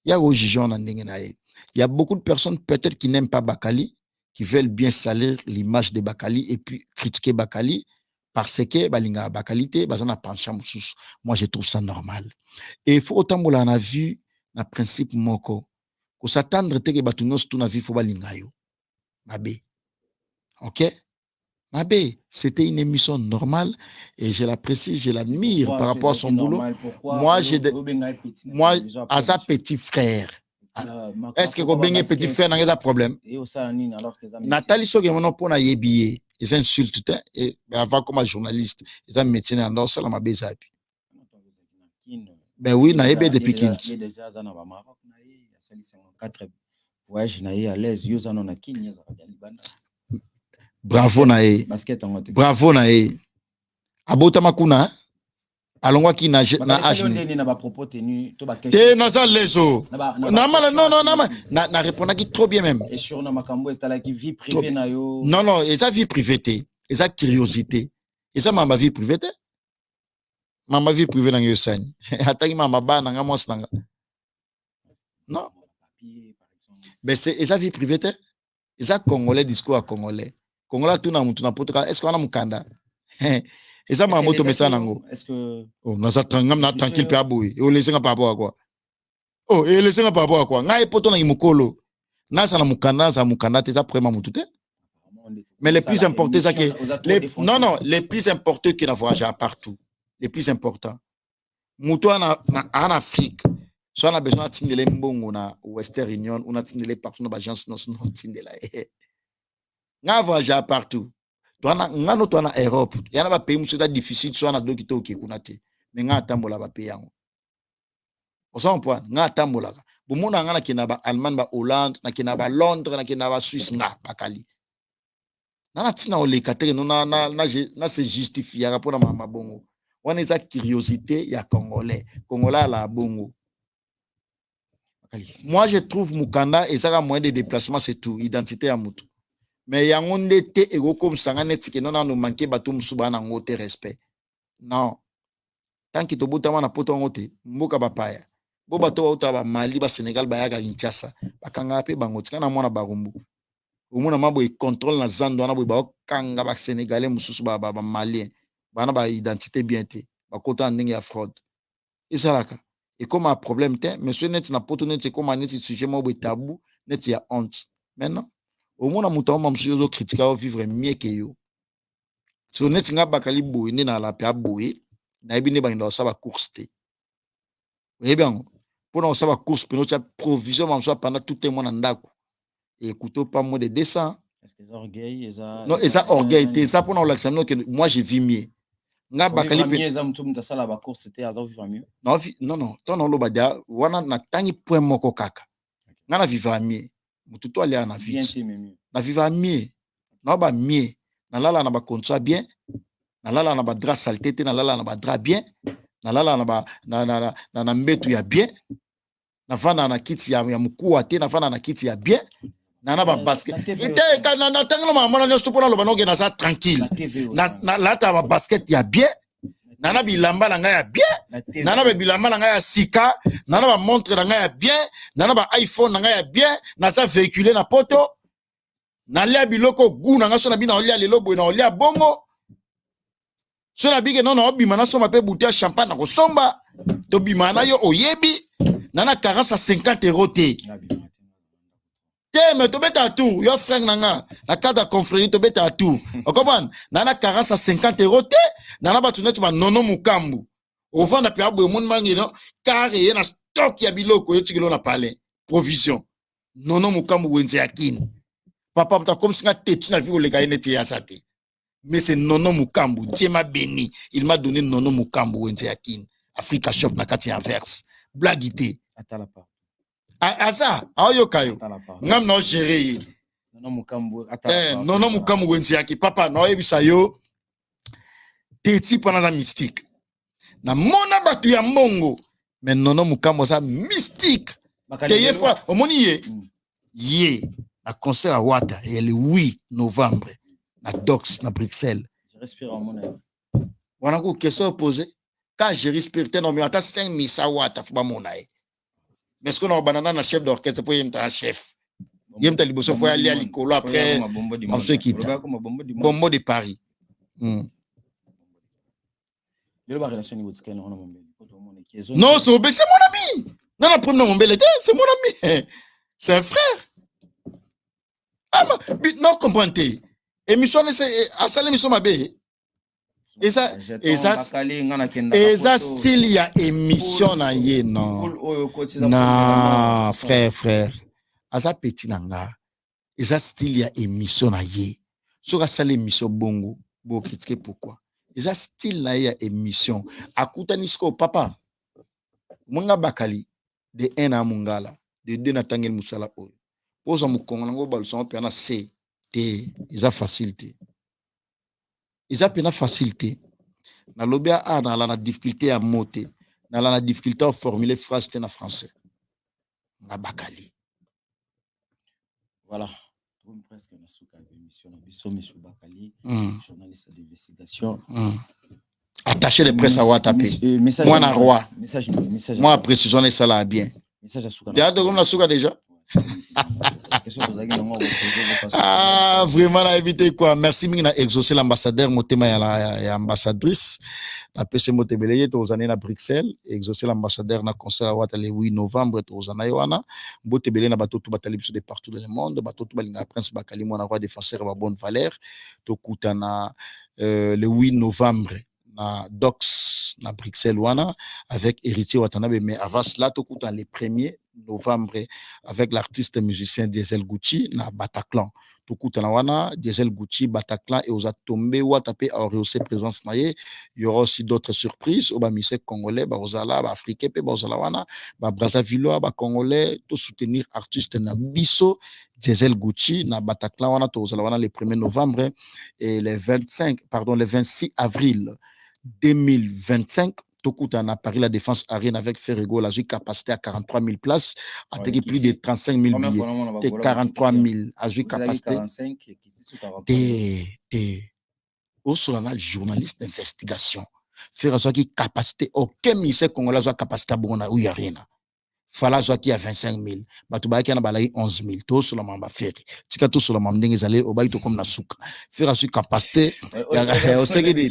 Ya go jugeon na ndenge na ye. Il y a beaucoup de personnes peut-être qui n'aiment pas Bakali, qui veulent bien salir l'image de Bakali et puis critiquer Bakali parce que balinga Bakalité bazana penchant mususu. Moi je trouve ça normal. Et il faut autant que l'on a vu na principe moko ko s'attendre te que batunos tout na vie faut balinga yo. Mabé. OK? Mabé, c'était une émission normale et je l'apprécie, je l'admire par rapport à son boulot. Moi à sa petit frère. Est-ce que Kobenge petit frère n'a pas de problème? Nathalie Soge mon pour na yebié, ils insultent et avant comme journaliste, ils ont métier en dehors ça la mabé ça. Ben oui, na yebé depuis Kin. voyage na ye à l'aise yo zano na kini za libanda. Bravo na ye. Basket en moto. Bravo na ye. Abota makuna alongwa ki na ajini na ba propos tenu to ba question. Na za lezo. Na répondre qui trop bien même. Et sur na makambo etala ki vie privée na yo. Non, et ça vie privée et ça curiosité. Et ça ma vie privée Mama vie privée na yo sani. Ataki mama ba na ngamos nanga. Non. Mais c'est et ça vie privée et ça congolais discours à congolais. Congolais tout na mutu na potoka est-ce qu'on a mukanda? Et ça m'a moto message nango. Est-ce que oh na ça tranquille pe aboui. Et on laisse nga par rapport à quoi? Oh, et laisse nga par rapport à quoi? Nga e poto na imukolo. Na ça na mukanda te ça prema mutu te. Mais les plus importants ça que les plus importants qui n'a voyagé partout. Les plus importants. Mutu en Afrique. Soit on a besoin de tindele mbongo na Western Union, on a tindele partout dans l'agence non tindela. Nga voyagé partout. Toi na Europe. Il y a des pays où c'est difficile soit na dokito ki kunate. Mais nga tambola ba pays yango. Au son point, nga tambola. Bo mona nga na kinaba Allemagne ba Hollande, na kinaba Londres, na kinaba Suisse nga bakali. Na tina o le katere no na se justifier rapport na mama bongo. On a curiosité ya congolais. Congolais la bongo. Moi, je trouve Mukanda et ça a moyen de déplacement, c'est tout. Identité à Moutou. Mais il y a un été et comme ça, non, nous manquer bateau souvent en côté respect. Non. Tant que tu as un poteau en côté, Mboka Bapaya. Bo bateau au Mali, Sénégal, Bayaga, Kinshasa. Bakangape, Bangotika, na mona Barumbu. Au moins, mabo contrôle la zone, on a beau Kanga, Sénégalais, Moussou, Malien. Bana ba identité bien té. Bakota ndenge ya fraude. Et ça là. Et comme un problème, monsieur net na poto net comme un sujet mo tabou, net ya honte. Maintenant, au moins na mam suyo critiquer au vivre mieux que yo. So net nga bakali boy ni na la pa boy, na ebine ba ndo sa ba course té. Eh bien, pour na sa ba course pe no cha provision mam so pendant tout témoin ndako. Et écoutez pas moins de 200. Est-ce que ça orgueil, ça non, et ça orgueil, c'est ça pour nous l'examen que moi je vis mieux. Nga bakali pe za mtu mtasala ba course c'était azo vivre mieux. Non, ton lo badia wana na tangi point moko kaka. Nga na vivre mieux. Mutu to aller na vie. Na vivre mieux. Na ba mieux. Na lala na ba contrat bien. Na lala na ba drap saleté, na lala na ba drap bien. Na lala na ba na mbetu ya bien. Na fana na kiti ya mukua te, na fana na kiti ya bien. Nana ba basket. Ite na tangelo mama na stopona lo banoge na ça tranquille. Na la ta ba basket ya bien. Nana bilamba na nga ya bien. Nana ba bilamba na nga ya sika, nana ba montre na nga ya bien, nana ba iPhone na nga ya bien, na ça véhiculer na poto. Na lia biloko gu na nga so na bina olia lelo boy na olia bongo. So na bige non obima na so ma pe bouteille champagne na ko somba. To bima na yo oyebi. Nana carence à 50 € te. Mais tu bêta tout, yo frère nanga, la carte de confrérie tu bêta tout. On comprend? Nana carence à 50 € te, nana ba tunet ba nono mukambu. Au fond na pia bo mon mangi non, car y a stock ya biloko yo tikelo na palais. Provision. Nono mukambu wenze yakini. Papa ta comme si nga tete na vie o lega ene te ya sate. Mais c'est nono mukambu, Dieu m'a béni, il m'a donné nono mukambu wenze yakini. Africa shop na kati inverse. Blaguité. Atala pas. Asa, ayo kayo. Ngam no gérer. Nono mukambu atala. Nono mukambu wenzi yaki papa no ebisa yo. Teti pana la mystique. Na mona batu ya mbongo. Mais nono mukambu sa mystique. Teye fois, omoni ye. Ye, na concert à Wata et le 8 novembre na Dox na Bruxelles. Je respire en mon air. Wana ko question posée. Quand je respire, non mais ata 5000 sa Wata fuba monae. Mais ce qu'on a banana na chef d'orchestre pour y un chef. Il y a un liboso faut aller à l'école après on se quitte. Bombo de Paris. Le ba relation niveau de on a mon non, c'est mon ami. Non, la première mon bel c'est mon ami. C'est un frère. Ah non comprenez. Émission c'est à salle émission ma bé. Et ça style ya émission na ye non. Non, frère. Asa petit nanga. Et ça style ya émission na ye. So ka sale émission bongo, bo critiquer pourquoi. Et ça style na ya émission. Akuta nisko papa. Munga bakali de 1 à mungala, de 2 na tangel musala oyo. Posa mukongo balusa pe na C T ils a facilité. Ils a pena facilité. Na lobia a na la difficulté à monter, na la difficulté à formuler phrase en français. Na bakali. Voilà. Presque na souka émission na biso monsieur Bakali, journaliste d'investigation. Attaché de presse à Watape. Moi na roi. Message. Moi précision ça là bien. Message à souka. Comme la souka déjà. Ah, vraiment, on a évité quoi. Merci, on a exaucé l'ambassadeur, motema et ambassadrice. La PC Motebeleye, aux années à Bruxelles, exaucé l'ambassadeur dans le concert à Ouattara le 8 novembre, aux années Wana. Motebeleye na bateau tout batalib de partout dans le monde. Bateau tout balinga Prince Bakali, mon roi défenseur à bonne valeur. Tokutana le 8 novembre. Na Dox, na Bruxelles, Wana, avec Héritier Watanabe. Mais avant cela, Tokutan le 1er novembre, avec l'artiste musicien Diesel Gucci, na Bataclan. Tokutan Wana, Diesel Gucci, Bataclan, et aux a tombé, Watape a rehaussé présence naïe. Il y aura aussi d'autres surprises. Au Bamisek Congolais, Bazala, Africain, Bazala Wana, Brazzaville, Congolais, tout soutenir artiste na Bisso, Diesel Gucci, na Bataclan, Wana, Wana, le 1er novembre, et le 26 avril. 2025, Tokutan à Paris, la Défense Arène avec Ferrego, la capacité à 43 000 places, a ouais, plus de 35 000 billets. 43 000, a capacité. Au solana journaliste d'investigation. Faire ça qui capacité, aucun ministère congolais a capacité à Bona ou Yarina. Fala qui a 25 000. Batouba qui a 11 000. Tout sur la mamba ferry. Tika tout sur la mamba n'engez allé au bail to comme na souka. Faire à ce capacité. Au segé des.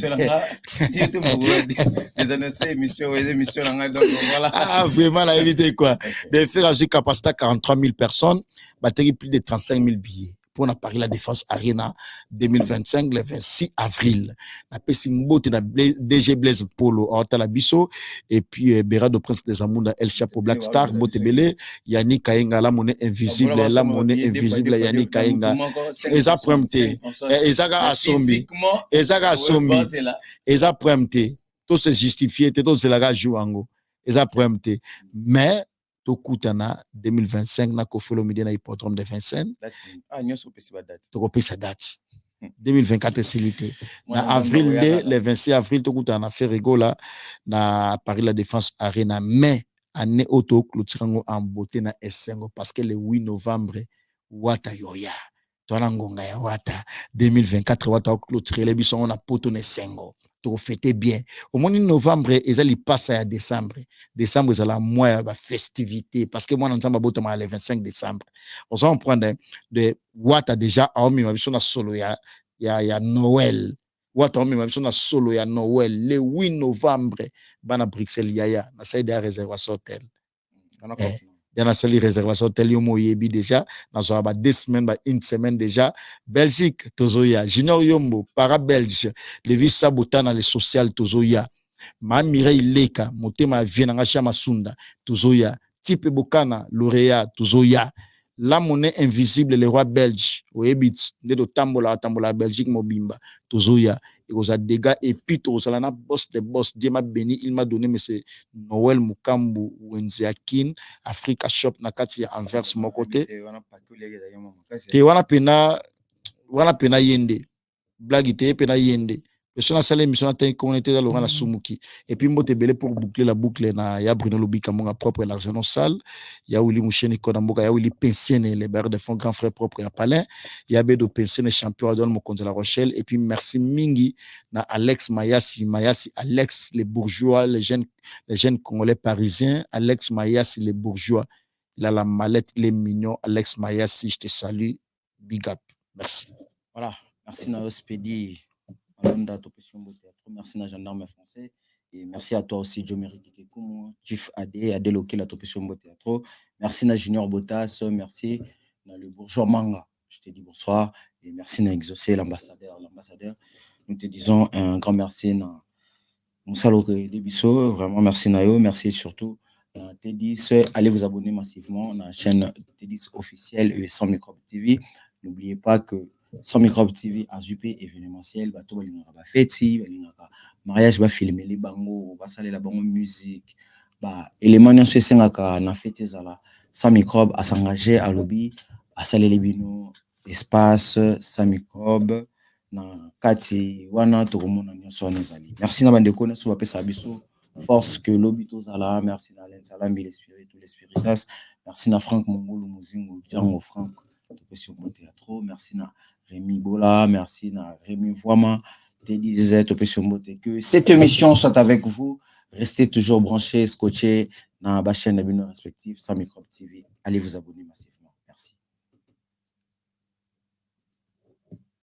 Les annoncés émissions, donc voilà. Ah vraiment la éviter quoi. De faire à ce capacité à 43 000 personnes. Batterie plus de 35 000 billets. Pour na Paris la Défense Arena 2025 le 26 avril. Na Pessimbo de la DG Blaise Polo Ortala Bisso et puis Berado Prince des Amunda El Chapo Black Star Botebele Yannick Kainga la monnaie invisible Yannick Kainga Eza Premte Ezaga Asombi Eza Premte tout se justifié tout se la jouango Eza Premte mais Tokutana 2025 na kofolo midi na hippodrome de Vincennes. Ah nyoso pesi ba date. Tokopé sa date. 2024 silité. Na avril le 26 avril Tokutana Ferrego là na Paris la Défense Arena mais année auto clôturango en beauté na Essengo parce que le 8 novembre Wata Yoya. Tona ngonga ya Wata 2024 Wata clôturer les bisons on a poto na Essengo. To fêter bien. Au mois de novembre, ils allaient passer à décembre. Décembre, ils allaient moins de festivité. Parce que moi, nous sommes le 25 décembre. On s'en prend de Wata déjà, on a solo, il y a Noël. Wata, on a solo, il y a Noël. Le 8 novembre, à Bruxelles, il y a une réservation hôtel. Il y a une réservation hôtel, il déjà. Dans 2 semaines, une semaine déjà. Belgique, Tozoya. Junior Yombo, para-belge. Levi Sabota dans les sociales, Tozoya. Ma Mireille Leka, Motema Vienanga Chamasunda, Tozoya. Type Bokana, lauréat, Tozoya. La monnaie invisible, le roi belge. Oebit, de Tambola, Belgique, Mobimba, Tozoya. Et aux dégâts, et puis Tozalana, boss de boss, Dieu m'a béni, il m'a donné, mais c'est Noël Mukambu, Wenziakin, Africa Shop, Nakati, Anvers, mon côté. Wana pena yende. Blague pena yende. Je suis allé mission à communauté dans Laurent Sumuki. Et puis, moi, belé pour boucler la boucle, il y a Bruno Lobika, mon propre l'argent sale. Il y a Willy Moucheni Kodamboka, il y a Willy Pensienne, les barres de fonds grand frère propre à Palais. Il y a Bédo Pensienne, champion à mon compte de la Rochelle. Et puis, merci Mingi, na Alex Mayasi, Alex, les bourgeois, les jeunes Congolais parisiens. Alex Mayasi, les bourgeois. Il a la mallette, il est mignon. Alex Mayasi, je te salue. Big up. Merci. Voilà. Merci, Naospédi. Merci à gendarme français et merci à toi aussi Jomeri Kikumu, Chief AD Loké la Topession Théâtre. Merci à Junior Botas, merci à le bourgeois Manga. Je te dis bonsoir et merci à exaucer l'ambassadeur. Nous te disons un grand merci à Moussalo Debisso, vraiment merci Nayo, merci surtout à T10. Allez vous abonner massivement à la chaîne T10 officielle et Sans Microbe TV. N'oubliez pas que Sans Microbe TV AZUP événementiel bato balingaka ba feti balingaka mariage ba filmer les bango ba saler la bango musique ba élément nyonso esengaka na fete zala Sans Microbe à s'engager à lobby asaleli bino espace sans microbe na kati wana tokomona nyonso wana ezali. Merci na bandeko nyonso bapesa biso force que lobi tozala. Merci na Alain Salambi l'esprit tous les spiritas. Merci na Franck Mongolo Muzingo Django Franck topesi au théâtre. Merci na Rémi Bola, merci na Rémi Voima. Te disais topesi au que cette émission soit avec vous. Restez toujours branchés, scotchés dans la chaîne de nos respectifs sans microbe TV. Allez vous abonner massivement.